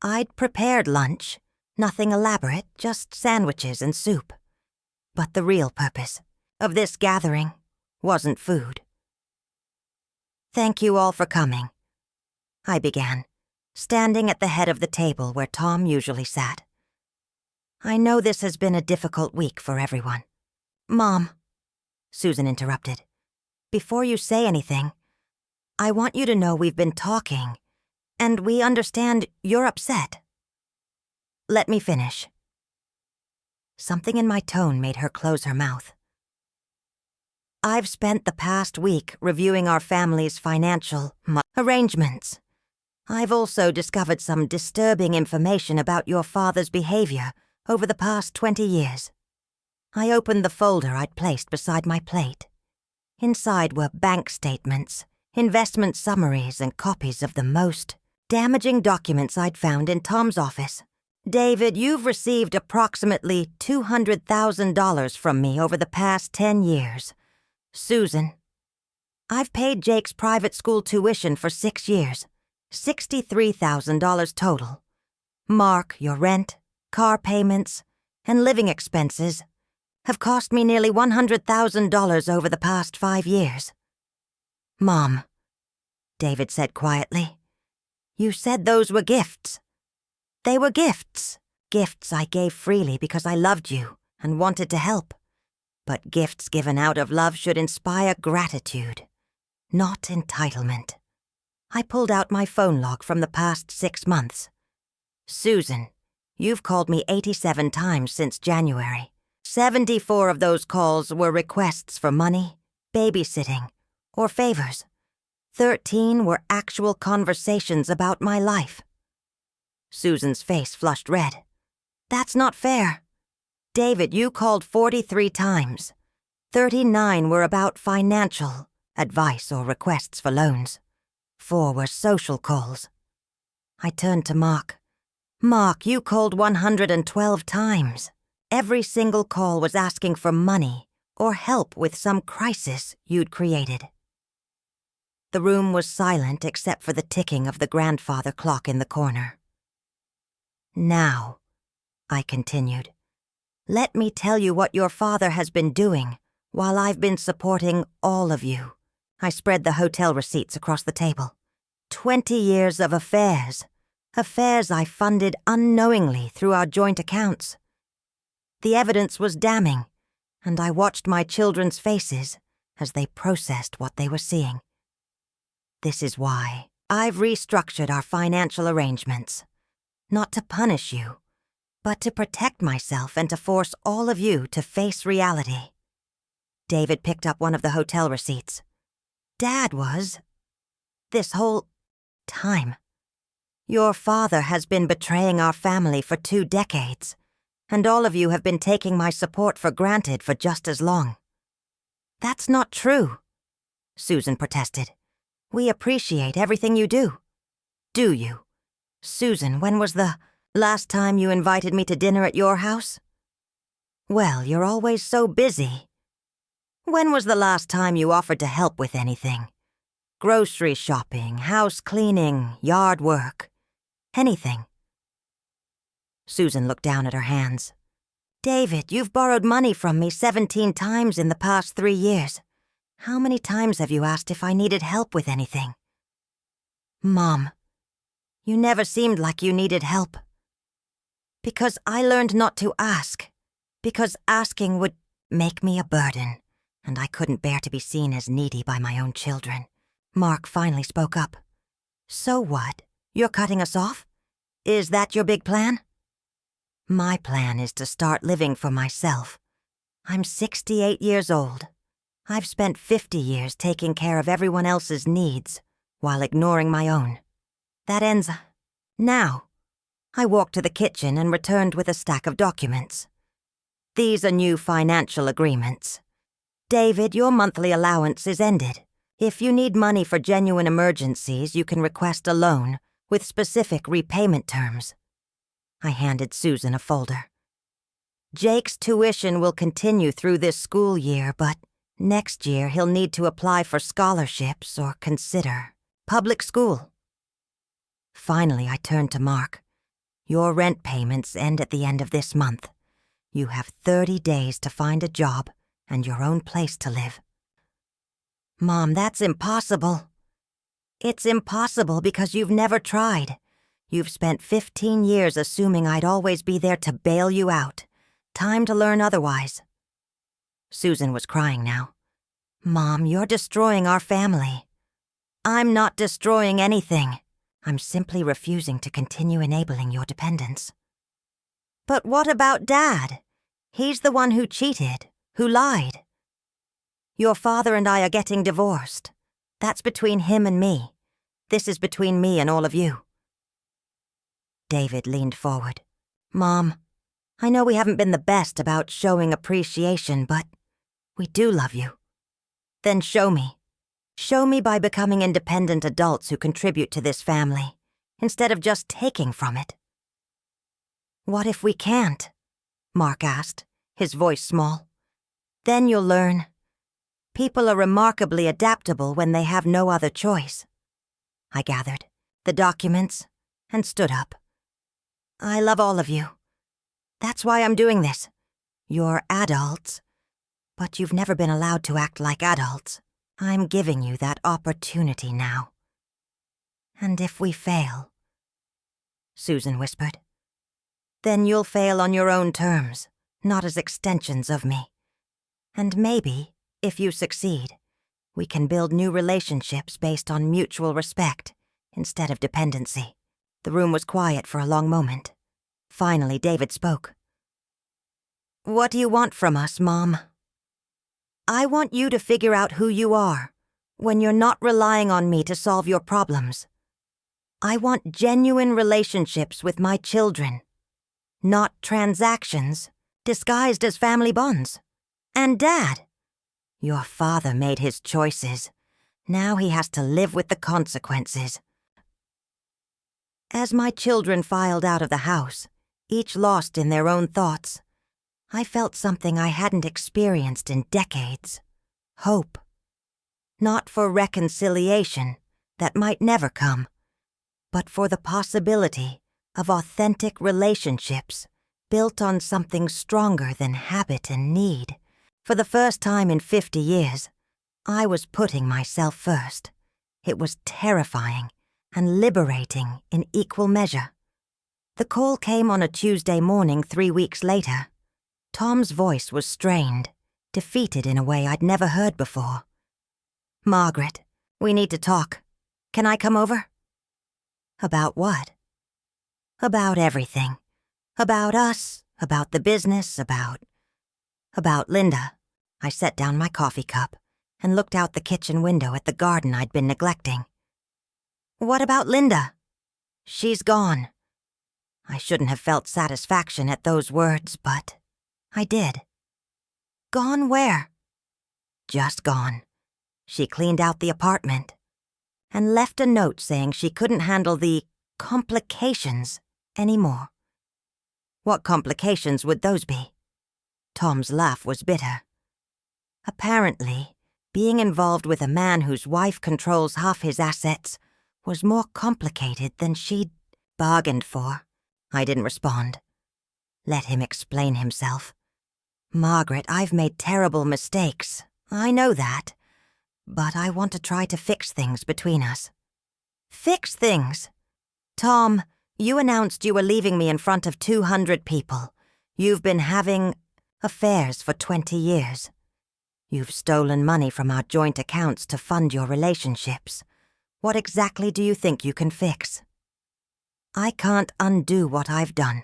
I'd prepared lunch, nothing elaborate, just sandwiches and soup. But the real purpose of this gathering wasn't food. Thank you all for coming, I began, standing at the head of the table where Tom usually sat. I know this has been a difficult week for everyone. Mom, Susan interrupted. Before you say anything, I want you to know we've been talking, and we understand you're upset. Let me finish. Something in my tone made her close her mouth. I've spent the past week reviewing our family's financial arrangements. I've also discovered some disturbing information about your father's behavior over the past 20 years. I opened the folder I'd placed beside my plate. Inside were bank statements, investment summaries, and copies of the most damaging documents I'd found in Tom's office. David, you've received approximately $200,000 from me over the past 10 years. Susan, I've paid Jake's private school tuition for 6 years, $63,000 total. Mark, your rent, car payments, and living expenses have cost me nearly $100,000 over the past 5 years. Mom, David said quietly, you said those were gifts. They were gifts. Gifts I gave freely because I loved you and wanted to help. But gifts given out of love should inspire gratitude, not entitlement. I pulled out my phone log from the past 6 months. Susan, you've called me 87 times since January. 74 of those calls were requests for money, babysitting, or favors. 13 were actual conversations about my life. Susan's face flushed red. That's not fair. David, you called 43 times. 39 were about financial advice or requests for loans. 4 were social calls. I turned to Mark. Mark, you called 112 times. Every single call was asking for money or help with some crisis you'd created. The room was silent except for the ticking of the grandfather clock in the corner. Now, I continued, let me tell you what your father has been doing while I've been supporting all of you. I spread the hotel receipts across the table. 20 years of affairs I funded unknowingly through our joint accounts. The evidence was damning, and I watched my children's faces as they processed what they were seeing. This is why I've restructured our financial arrangements, not to punish you, but to protect myself and to force all of you to face reality. David picked up one of the hotel receipts. Dad was. This whole time. Your father has been betraying our family for 2 decades, and all of you have been taking my support for granted for just as long. That's not true, Susan protested. We appreciate everything you do. Do you? Susan, when was the last time you invited me to dinner at your house? Well, you're always so busy. When was the last time you offered to help with anything? Grocery shopping, house cleaning, yard work. Anything. Susan looked down at her hands. David, you've borrowed money from me 17 times in the past 3 years. How many times have you asked if I needed help with anything? Mom, you never seemed like you needed help. Because I learned not to ask. Because asking would make me a burden, and I couldn't bear to be seen as needy by my own children. Mark finally spoke up. So what? You're cutting us off? Is that your big plan? My plan is to start living for myself. I'm 68 years old. I've spent 50 years taking care of everyone else's needs while ignoring my own. That ends now. I walked to the kitchen and returned with a stack of documents. These are new financial agreements. David, your monthly allowance is ended. If you need money for genuine emergencies, you can request a loan with specific repayment terms. I handed Susan a folder. Jake's tuition will continue through this school year, but next year he'll need to apply for scholarships or consider public school. Finally, I turned to Mark. Your rent payments end at the end of this month. You have 30 days to find a job and your own place to live. Mom, that's impossible. It's impossible because you've never tried. You've spent 15 years assuming I'd always be there to bail you out. Time to learn otherwise. Susan was crying now. Mom, you're destroying our family. I'm not destroying anything. I'm simply refusing to continue enabling your dependence. But what about Dad? He's the one who cheated, who lied. Your father and I are getting divorced. That's between him and me. This is between me and all of you. David leaned forward. Mom, I know we haven't been the best about showing appreciation, but we do love you. Then show me. Show me by becoming independent adults who contribute to this family, instead of just taking from it. What if we can't? Mark asked, his voice small. Then you'll learn. People are remarkably adaptable when they have no other choice. I gathered the documents and stood up. I love all of you. That's why I'm doing this. You're adults, but you've never been allowed to act like adults. I'm giving you that opportunity now. And if we fail, Susan whispered, then you'll fail on your own terms, not as extensions of me. And maybe, if you succeed, we can build new relationships based on mutual respect instead of dependency. The room was quiet for a long moment. Finally, David spoke. What do you want from us, Mom? I want you to figure out who you are when you're not relying on me to solve your problems. I want genuine relationships with my children, not transactions disguised as family bonds. And Dad, your father made his choices. Now he has to live with the consequences. As my children filed out of the house, each lost in their own thoughts, I felt something I hadn't experienced in decades. Hope. Not for reconciliation, that might never come, but for the possibility of authentic relationships built on something stronger than habit and need. For the first time in 50 years, I was putting myself first. It was terrifying and liberating in equal measure. The call came on a Tuesday morning 3 weeks later. Tom's voice was strained, defeated in a way I'd never heard before. Margaret, we need to talk. Can I come over? About what? About everything. About us, about the business, about Linda. I set down my coffee cup and looked out the kitchen window at the garden I'd been neglecting. What about Linda? She's gone. I shouldn't have felt satisfaction at those words, but I did. Gone where? Just gone. She cleaned out the apartment and left a note saying she couldn't handle the complications anymore. What complications would those be? Tom's laugh was bitter. Apparently, Being involved with a man whose wife controls half his assets was more complicated than she'd bargained for. I didn't respond. Let him explain himself. Margaret, I've made terrible mistakes. I know that. But I want to try to fix things between us. Fix things? Tom, you announced you were leaving me in front of 200 people. You've been having affairs for 20 years. You've stolen money from our joint accounts to fund your relationships. What exactly do you think you can fix? I can't undo what I've done,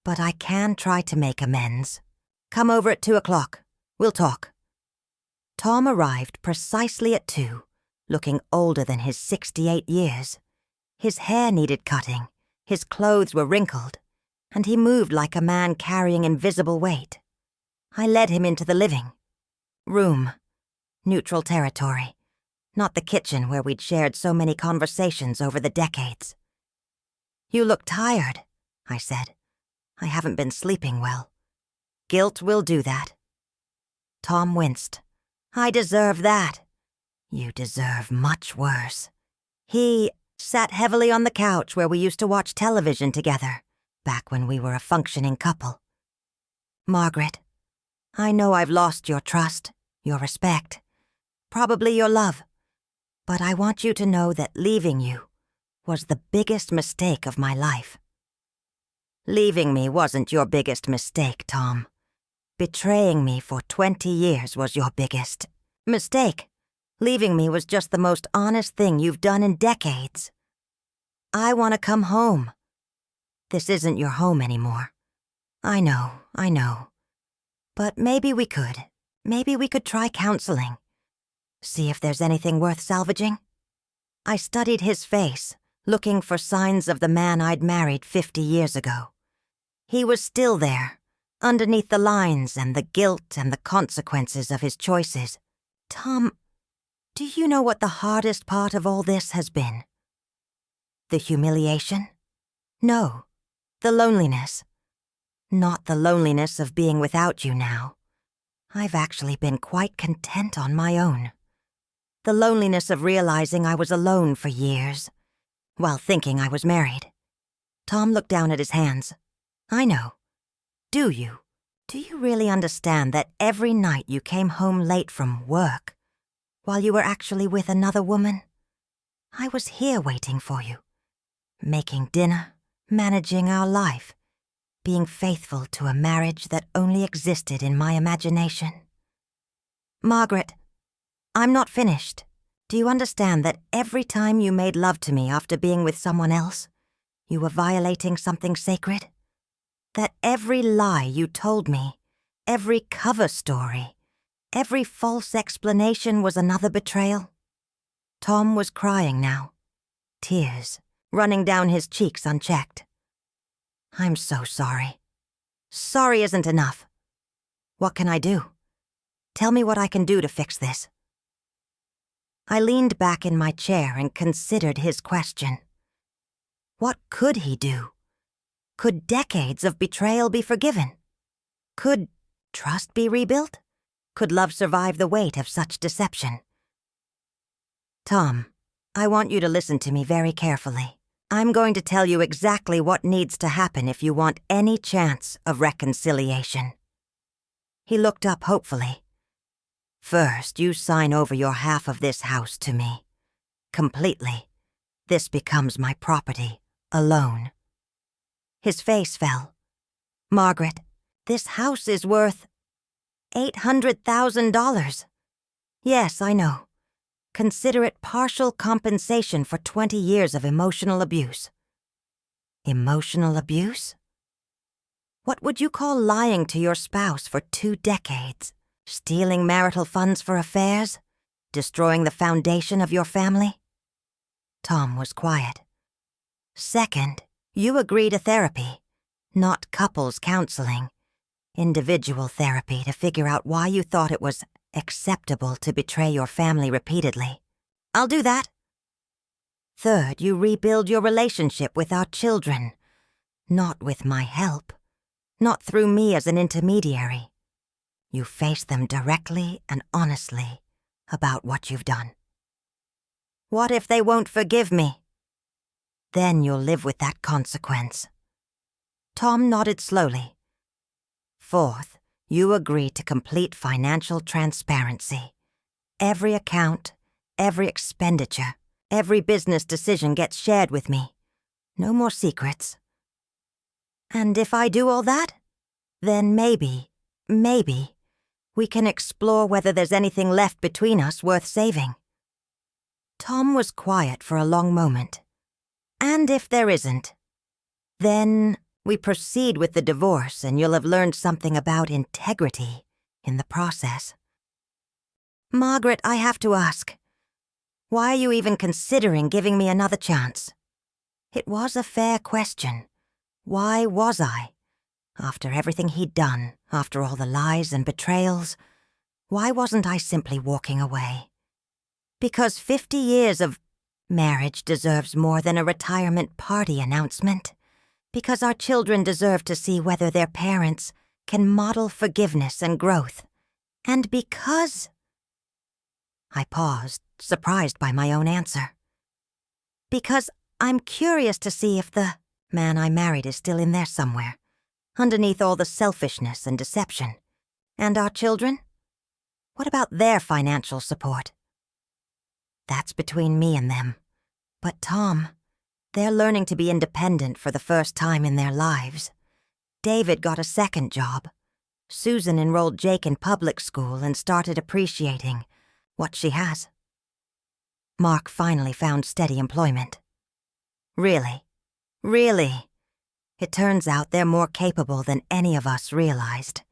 but I can try to make amends. Come over at 2 o'clock. We'll talk. Tom arrived precisely at 2, looking older than his 68 years. His hair needed cutting, his clothes were wrinkled, and he moved like a man carrying invisible weight. I led him into the living room, neutral territory, not the kitchen where we'd shared so many conversations over the decades. You look tired, I said. I haven't been sleeping well. Guilt will do that. Tom winced. I deserve that. You deserve much worse. He sat heavily on the couch where we used to watch television together, back when we were a functioning couple. Margaret, I know I've lost your trust, your respect, probably your love, but I want you to know that leaving you was the biggest mistake of my life. Leaving me wasn't your biggest mistake, Tom. Betraying me for 20 years was your biggest mistake. Leaving me was just the most honest thing you've done in decades. I want to come home. This isn't your home anymore. I know. But maybe we could try counseling. See if there's anything worth salvaging. I studied his face, looking for signs of the man I'd married 50 years ago. He was still there, underneath the lines and the guilt and the consequences of his choices. Tom, do you know what the hardest part of all this has been? The humiliation? No, the loneliness. Not the loneliness of being without you now. I've actually been quite content on my own. The loneliness of realizing I was alone for years, while thinking I was married. Tom looked down at his hands. I know. Do you? Do you really understand that every night you came home late from work, while you were actually with another woman? I was here waiting for you, making dinner, managing our life, being faithful to a marriage that only existed in my imagination. Margaret, I'm not finished. Do you understand that every time you made love to me after being with someone else, you were violating something sacred? That every lie you told me, every cover story, every false explanation was another betrayal? Tom was crying now, tears running down his cheeks unchecked. I'm so sorry. Sorry isn't enough. What can I do? Tell me what I can do to fix this. I leaned back in my chair and considered his question. What could he do? Could decades of betrayal be forgiven? Could trust be rebuilt? Could love survive the weight of such deception? Tom, I want you to listen to me very carefully. I'm going to tell you exactly what needs to happen if you want any chance of reconciliation. He looked up hopefully. First, you sign over your half of this house to me. Completely. This becomes my property, alone. His face fell. Margaret, this house is worth $800,000. Yes, I know. Consider it partial compensation for 20 years of emotional abuse. Emotional abuse? What would you call lying to your spouse for 2 decades? Stealing marital funds for affairs? Destroying the foundation of your family? Tom was quiet. Second, you agree to therapy, not couples counseling. Individual therapy to figure out why you thought it was acceptable to betray your family repeatedly. I'll do that. Third, you rebuild your relationship with our children, not with my help, not through me as an intermediary. You face them directly and honestly, about what you've done? What if they won't forgive me? Then you'll live with that consequence. Tom nodded slowly. Fourth, you agree to complete financial transparency. Every account, every expenditure, every business decision gets shared with me. No more secrets. And if I do all that, then maybe, we can explore whether there's anything left between us worth saving. Tom was quiet for a long moment. And if there isn't, then we proceed with the divorce and you'll have learned something about integrity in the process. Margaret, I have to ask, why are you even considering giving me another chance? It was a fair question. Why was I? After everything he'd done, after all the lies and betrayals, why wasn't I simply walking away? Because 50 years of marriage deserves more than a retirement party announcement. Because our children deserve to see whether their parents can model forgiveness and growth. And because... I paused, surprised by my own answer. Because I'm curious to see if the man I married is still in there somewhere, underneath all the selfishness and deception. And our children? What about their financial support? That's between me and them. But Tom, they're learning to be independent for the first time in their lives. David got a second job. Susan enrolled Jake in public school and started appreciating what she has. Mark finally found steady employment. Really? It turns out they're more capable than any of us realized.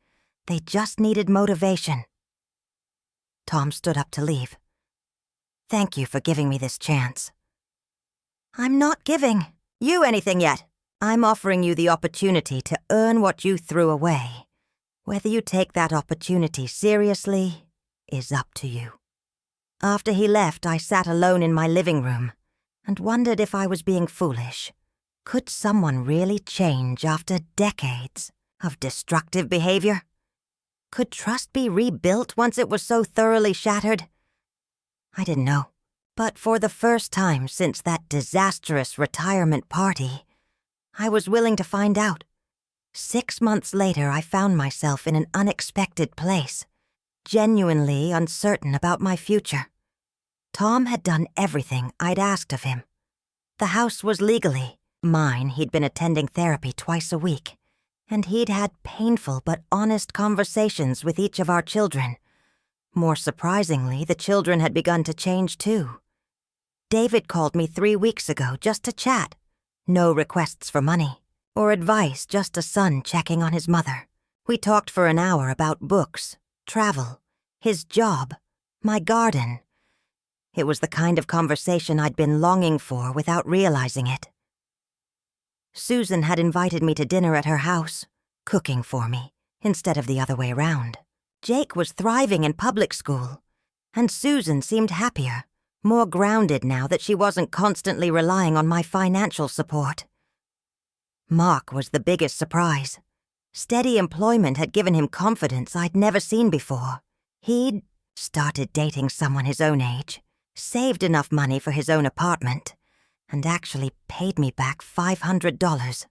They just needed motivation. Tom stood up to leave. Thank you for giving me this chance. I'm not giving you anything yet. I'm offering you the opportunity to earn what you threw away. Whether you take that opportunity seriously is up to you. After he left, I sat alone in my living room and wondered if I was being foolish. Could someone really change after decades of destructive behavior? Could trust be rebuilt once it was so thoroughly shattered? I didn't know. But for the first time since that disastrous retirement party, I was willing to find out. 6 months later, I found myself in an unexpected place, genuinely uncertain about my future. Tom had done everything I'd asked of him. The house was legally mine. He'd been attending therapy twice a week, and he'd had painful but honest conversations with each of our children. More surprisingly, the children had begun to change too. David called me 3 weeks ago just to chat. No requests for money or advice, just a son checking on his mother. We talked for an hour about books, travel, his job, my garden. It was the kind of conversation I'd been longing for without realizing it. Susan had invited me to dinner at her house, cooking for me, instead of the other way round. Jake was thriving in public school, and Susan seemed happier, more grounded now that she wasn't constantly relying on my financial support. Mark was the biggest surprise. Steady employment had given him confidence I'd never seen before. He'd started dating someone his own age, saved enough money for his own apartment, and actually paid me back $500,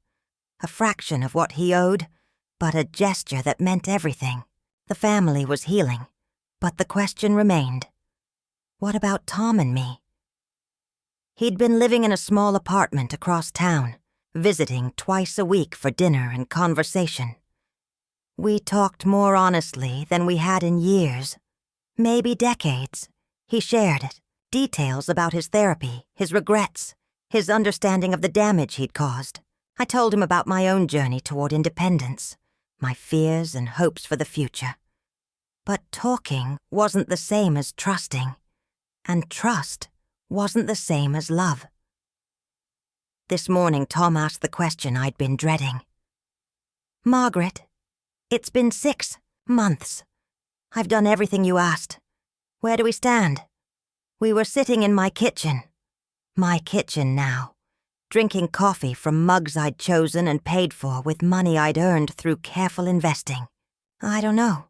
a fraction of what he owed, but a gesture that meant everything. The family was healing, but the question remained. What about Tom and me? He'd been living in a small apartment across town, visiting twice a week for dinner and conversation. We talked more honestly than we had in years, maybe decades. He shared it, details about his therapy, his regrets, his understanding of the damage he'd caused. I told him about my own journey toward independence, my fears and hopes for the future. But talking wasn't the same as trusting, and trust wasn't the same as love. This morning, Tom asked the question I'd been dreading. Margaret, it's been 6 months. I've done everything you asked. Where do we stand? We were sitting in my kitchen now, drinking coffee from mugs I'd chosen and paid for with money I'd earned through careful investing. I don't know,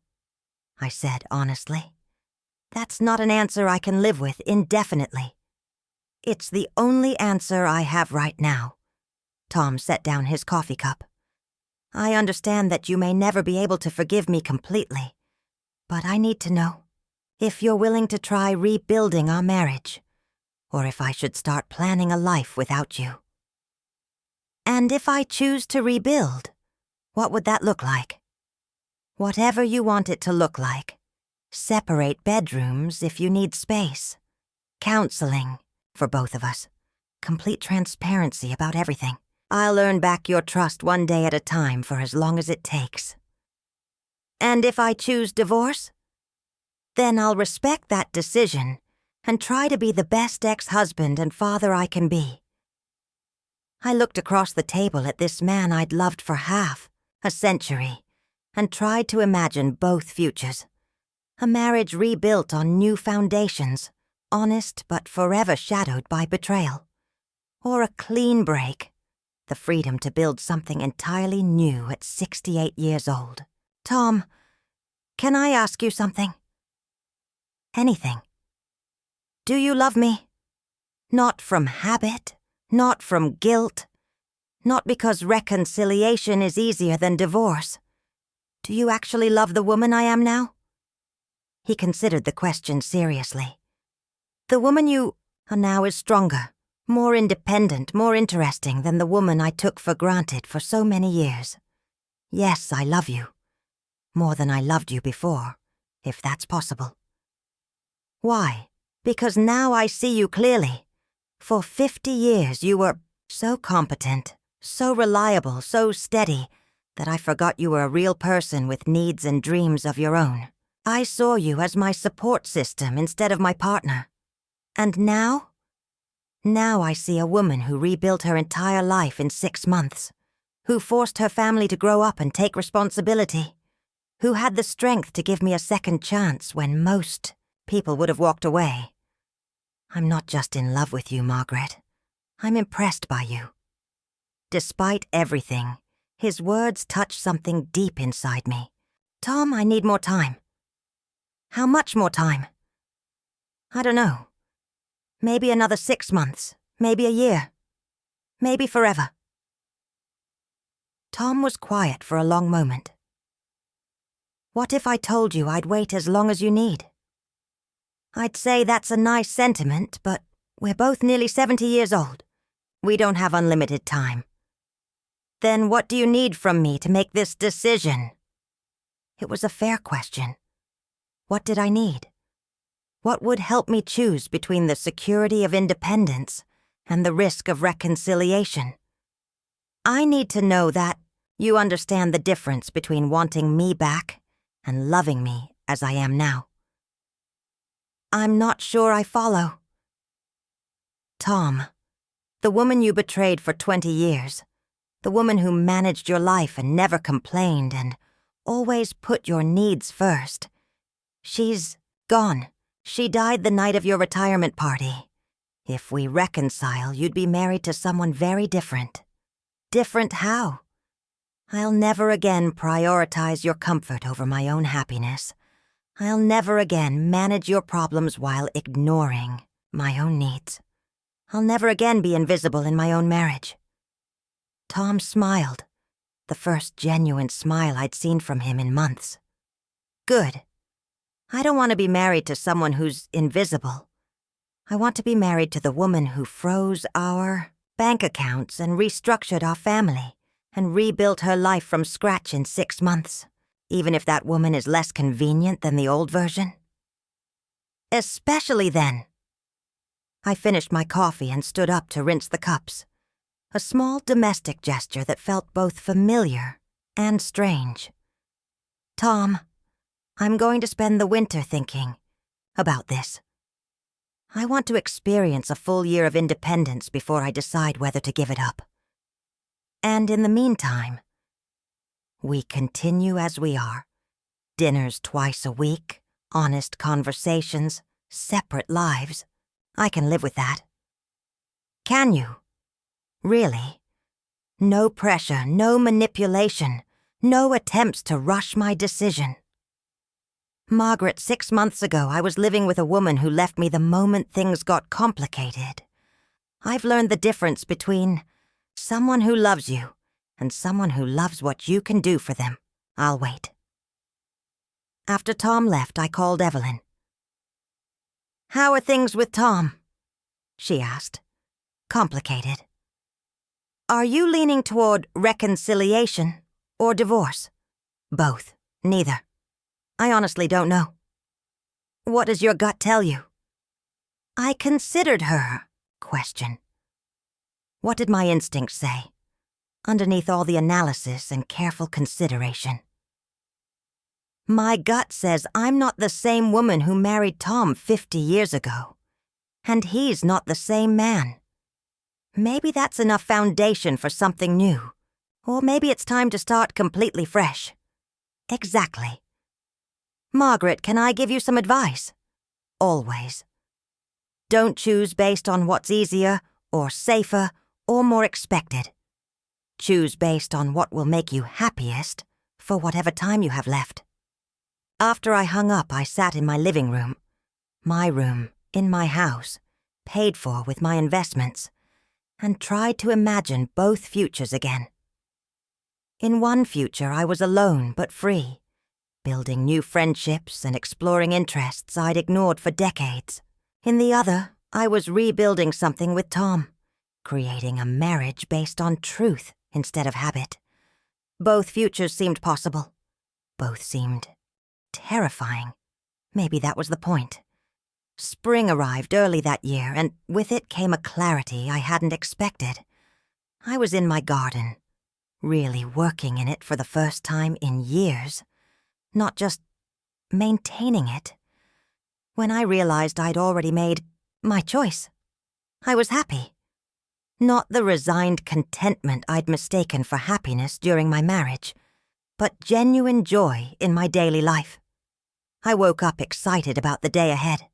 I said honestly. That's not an answer I can live with indefinitely. It's the only answer I have right now. Tom set down his coffee cup. I understand that you may never be able to forgive me completely, but I need to know if you're willing to try rebuilding our marriage, or if I should start planning a life without you. And if I choose to rebuild, what would that look like? Whatever you want it to look like. Separate bedrooms if you need space. Counseling for both of us. Complete transparency about everything. I'll earn back your trust one day at a time for as long as it takes. And if I choose divorce, then I'll respect that decision and try to be the best ex-husband and father I can be. I looked across the table at this man I'd loved for half a century and tried to imagine both futures. A marriage rebuilt on new foundations, honest but forever shadowed by betrayal. Or a clean break, the freedom to build something entirely new at 68 years old. Tom, can I ask you something? Anything. Do you love me? Not from habit, not from guilt, not because reconciliation is easier than divorce. Do you actually love the woman I am now? He considered the question seriously. The woman you are now is stronger, more independent, more interesting than the woman I took for granted for so many years. Yes, I love you. More than I loved you before, if that's possible. Why? Because now I see you clearly. For 50 years you were so competent, so reliable, so steady, that I forgot you were a real person with needs and dreams of your own. I saw you as my support system instead of my partner. And now? Now I see a woman who rebuilt her entire life in 6 months, who forced her family to grow up and take responsibility, who had the strength to give me a second chance when most people would have walked away. I'm not just in love with you, Margaret. I'm impressed by you. Despite everything, his words touched something deep inside me. Tom, I need more time. How much more time? I don't know. Maybe another 6 months, maybe a year, maybe forever. Tom was quiet for a long moment. What if I told you I'd wait as long as you need? I'd say that's a nice sentiment, but we're both nearly 70 years old. We don't have unlimited time. Then what do you need from me to make this decision? It was a fair question. What did I need? What would help me choose between the security of independence and the risk of reconciliation? I need to know that you understand the difference between wanting me back and loving me as I am now. I'm not sure I follow. Tom, the woman you betrayed for 20 years, the woman who managed your life and never complained and always put your needs first, she's gone. She died the night of your retirement party. If we reconcile, you'd be married to someone very different. Different how? I'll never again prioritize your comfort over my own happiness. I'll never again manage your problems while ignoring my own needs. I'll never again be invisible in my own marriage. Tom smiled, the first genuine smile I'd seen from him in months. Good. I don't want to be married to someone who's invisible. I want to be married to the woman who froze our bank accounts and restructured our family and rebuilt her life from scratch in 6 months, even if that woman is less convenient than the old version. Especially then. I finished my coffee and stood up to rinse the cups, a small domestic gesture that felt both familiar and strange. Tom, I'm going to spend the winter thinking about this. I want to experience a full year of independence before I decide whether to give it up. And in the meantime, we continue as we are. Dinners twice a week, honest conversations, separate lives. I can live with that. Can you? Really? No pressure, no manipulation, no attempts to rush my decision. Margaret, 6 months ago, I was living with a woman who left me the moment things got complicated. I've learned the difference between someone who loves you and someone who loves what you can do for them. I'll wait. After Tom left, I called Evelyn. "How are things with Tom?" she asked. "Complicated." "Are you leaning toward reconciliation or divorce?" "Both. Neither. I honestly don't know." "What does your gut tell you?" "I considered her." Question. What did my instincts say, underneath all the analysis and careful consideration? My gut says I'm not the same woman who married Tom 50 years ago, and he's not the same man. Maybe that's enough foundation for something new, or maybe it's time to start completely fresh. Exactly. Margaret, can I give you some advice? Always. Don't choose based on what's easier, or safer, or more expected. Choose based on what will make you happiest for whatever time you have left. After I hung up, I sat in my living room, in my house, paid for with my investments, and tried to imagine both futures again. In one future, I was alone but free, building new friendships and exploring interests I'd ignored for decades. In the other, I was rebuilding something with Tom, creating a marriage based on truth instead of habit. Both futures seemed possible. Both seemed terrifying. Maybe that was the point. Spring arrived early that year, and with it came a clarity I hadn't expected. I was in my garden, really working in it for the first time in years, not just maintaining it. When I realized I'd already made my choice, I was happy. Not the resigned contentment I'd mistaken for happiness during my marriage, but genuine joy in my daily life. I woke up excited about the day ahead.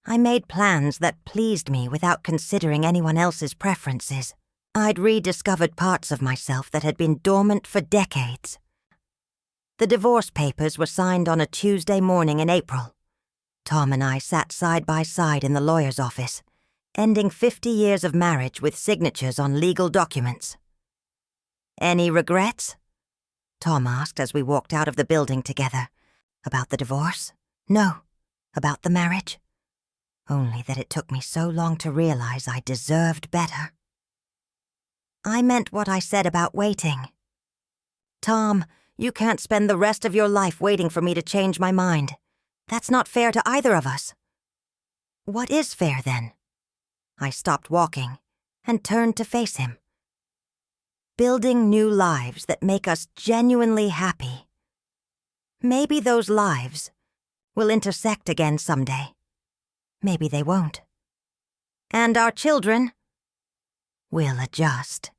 I made plans that pleased me without considering anyone else's preferences. I'd rediscovered parts of myself that had been dormant for decades. The divorce papers were signed on a Tuesday morning in April. Tom and I sat side by side in the lawyer's office, ending 50 years of marriage with signatures on legal documents. "Any regrets?" Tom asked as we walked out of the building together. About the divorce? No. About the marriage? Only that it took me so long to realize I deserved better. I meant what I said about waiting. "Tom, you can't spend the rest of your life waiting for me to change my mind. That's not fair to either of us." "What is fair, then?" I stopped walking and turned to face him. "Building new lives that make us genuinely happy. Maybe those lives will intersect again someday. Maybe they won't. And our children will adjust.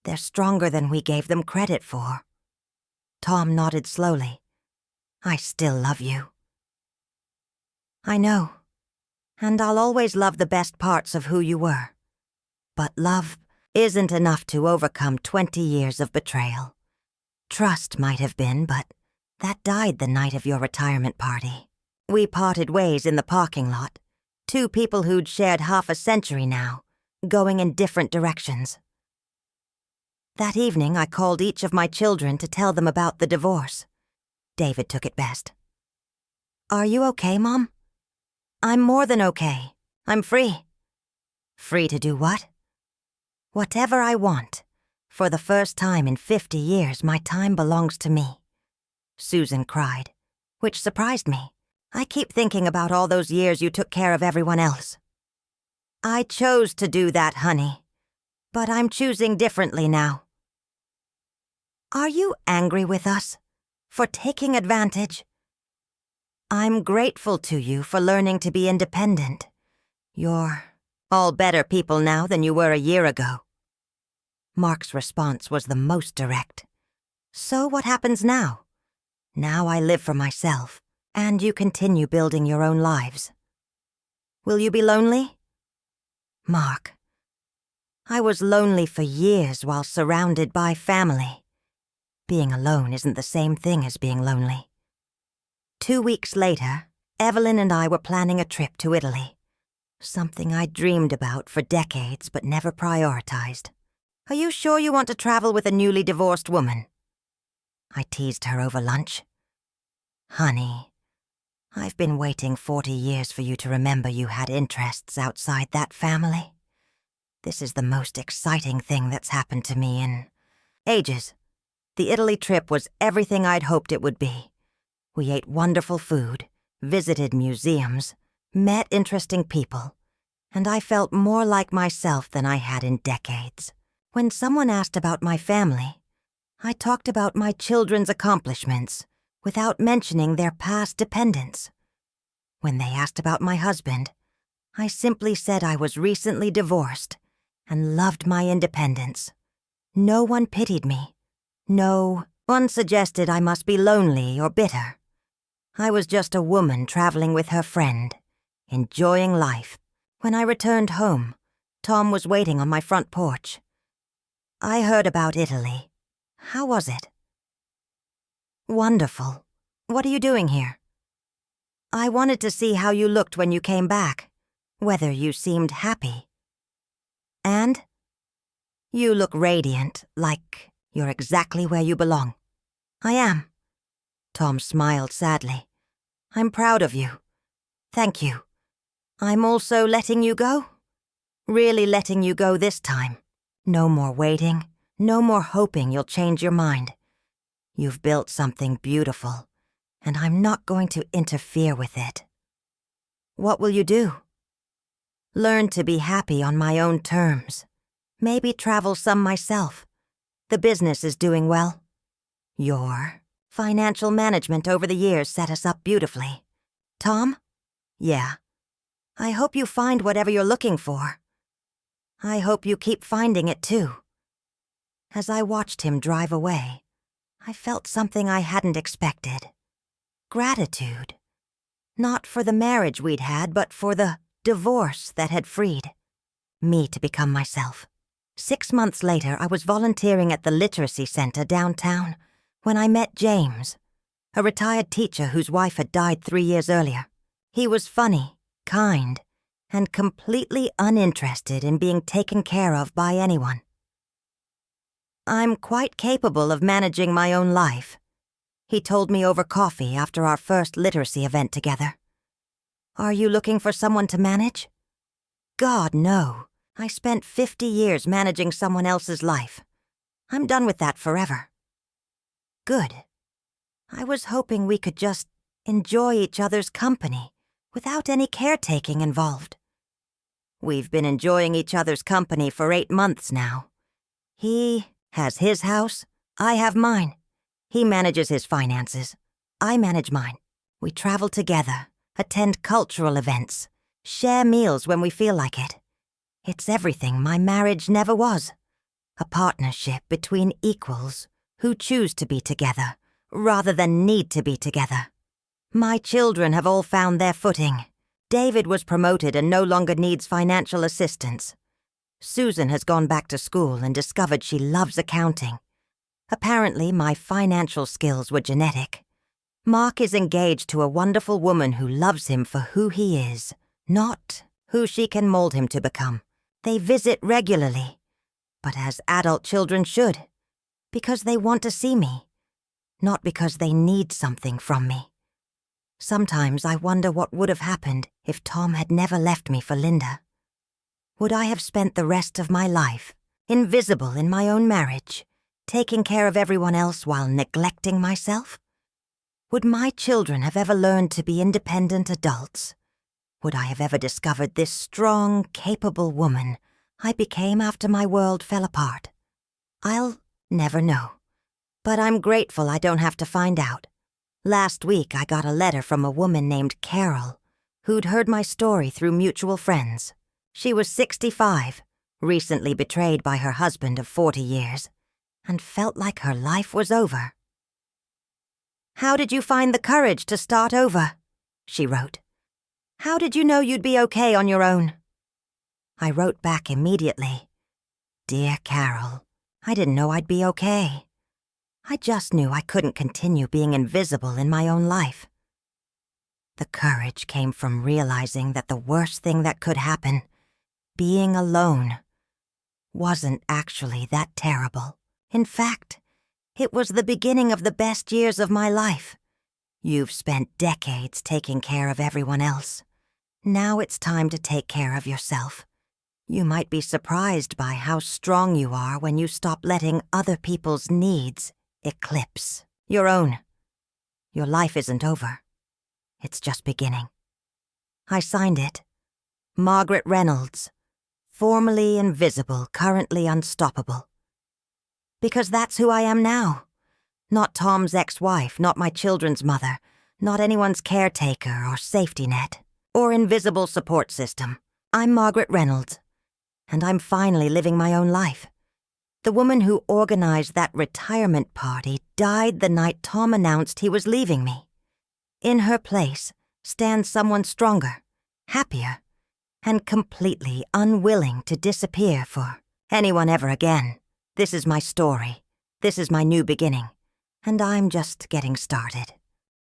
They're stronger than we gave them credit for." Tom nodded slowly. "I still love you." "I know. And I'll always love the best parts of who you were. But love isn't enough to overcome 20 years of betrayal. Trust might have been, but that died the night of your retirement party. We parted ways in the parking lot, two people who'd shared half a century now, going in different directions. That evening, I called each of my children to tell them about the divorce. David took it best. "Are you okay, Mom?" "I'm more than okay. I'm free." "Free to do what?" "Whatever I want. For the first time in 50 years, my time belongs to me." Susan cried, which surprised me. "I keep thinking about all those years you took care of everyone else." "I chose to do that, honey. But I'm choosing differently now." "Are you angry with us? For taking advantage?" "I'm grateful to you for learning to be independent. You're all better people now than you were a year ago." Mark's response was the most direct. "So what happens now? Now I live for myself, and you continue building your own lives. Will you be lonely?" "Mark, I was lonely for years while surrounded by family. Being alone isn't the same thing as being lonely." 2 weeks later, Evelyn and I were planning a trip to Italy. Something I'd dreamed about for decades but never prioritized. "Are you sure you want to travel with a newly divorced woman?" I teased her over lunch. "Honey, I've been waiting 40 years for you to remember you had interests outside that family. This is the most exciting thing that's happened to me in ages." The Italy trip was everything I'd hoped it would be. We ate wonderful food, visited museums, met interesting people, and I felt more like myself than I had in decades. When someone asked about my family, I talked about my children's accomplishments without mentioning their past dependents. When they asked about my husband, I simply said I was recently divorced and loved my independence. No one pitied me. No one suggested I must be lonely or bitter. I was just a woman traveling with her friend, enjoying life. When I returned home, Tom was waiting on my front porch. "I heard about Italy. How was it?" "Wonderful. What are you doing here?" "I wanted to see how you looked when you came back, whether you seemed happy." "And?" "You look radiant, like you're exactly where you belong." "I am." Tom smiled sadly. "I'm proud of you. Thank you. I'm also letting you go. Really letting you go this time. No more waiting, no more hoping you'll change your mind. You've built something beautiful, and I'm not going to interfere with it." "What will you do?" "Learn to be happy on my own terms. Maybe travel some myself. The business is doing well. Your financial management over the years set us up beautifully." "Tom?" "Yeah. I hope you find whatever you're looking for. I hope you keep finding it too." As I watched him drive away, I felt something I hadn't expected. Gratitude. Not for the marriage we'd had, but for the divorce that had freed me to become myself. 6 months later, I was volunteering at the literacy center downtown when I met James, a retired teacher whose wife had died 3 years earlier. He was funny, kind, and completely uninterested in being taken care of by anyone. "I'm quite capable of managing my own life," he told me over coffee after our first literacy event together. "Are you looking for someone to manage?" "God, no. I spent 50 years managing someone else's life. I'm done with that forever." "Good. I was hoping we could just enjoy each other's company without any caretaking involved." "We've been enjoying each other's company for 8 months now. He has his house, I have mine. He manages his finances, I manage mine. We travel together, attend cultural events, share meals when we feel like it. It's everything my marriage never was. A partnership between equals who choose to be together rather than need to be together. My children have all found their footing. David was promoted and no longer needs financial assistance. Susan has gone back to school and discovered she loves accounting. Apparently, my financial skills were genetic. Mark is engaged to a wonderful woman who loves him for who he is, not who she can mold him to become. They visit regularly, but as adult children should, because they want to see me, not because they need something from me. Sometimes I wonder what would have happened if Tom had never left me for Linda. Would I have spent the rest of my life, invisible in my own marriage, taking care of everyone else while neglecting myself? Would my children have ever learned to be independent adults? Would I have ever discovered this strong, capable woman I became after my world fell apart? I'll never know. But I'm grateful I don't have to find out. Last week I got a letter from a woman named Carol, who'd heard my story through mutual friends. She was 65, recently betrayed by her husband of 40 years, and felt like her life was over. "How did you find the courage to start over?" she wrote. "How did you know you'd be okay on your own?" I wrote back immediately. "Dear Carol, I didn't know I'd be okay. I just knew I couldn't continue being invisible in my own life. The courage came from realizing that the worst thing that could happen, being alone, wasn't actually that terrible. In fact, it was the beginning of the best years of my life. You've spent decades taking care of everyone else. Now it's time to take care of yourself. You might be surprised by how strong you are when you stop letting other people's needs eclipse your own. Your life isn't over. It's just beginning. I signed it. Margaret Reynolds. Formerly invisible, currently unstoppable. Because that's who I am now. Not Tom's ex-wife, not my children's mother, not anyone's caretaker or safety net, or invisible support system. I'm Margaret Reynolds, and I'm finally living my own life. The woman who organized that retirement party died the night Tom announced he was leaving me. In her place stands someone stronger, happier, and completely unwilling to disappear for anyone ever again. This is my story. This is my new beginning. And I'm just getting started.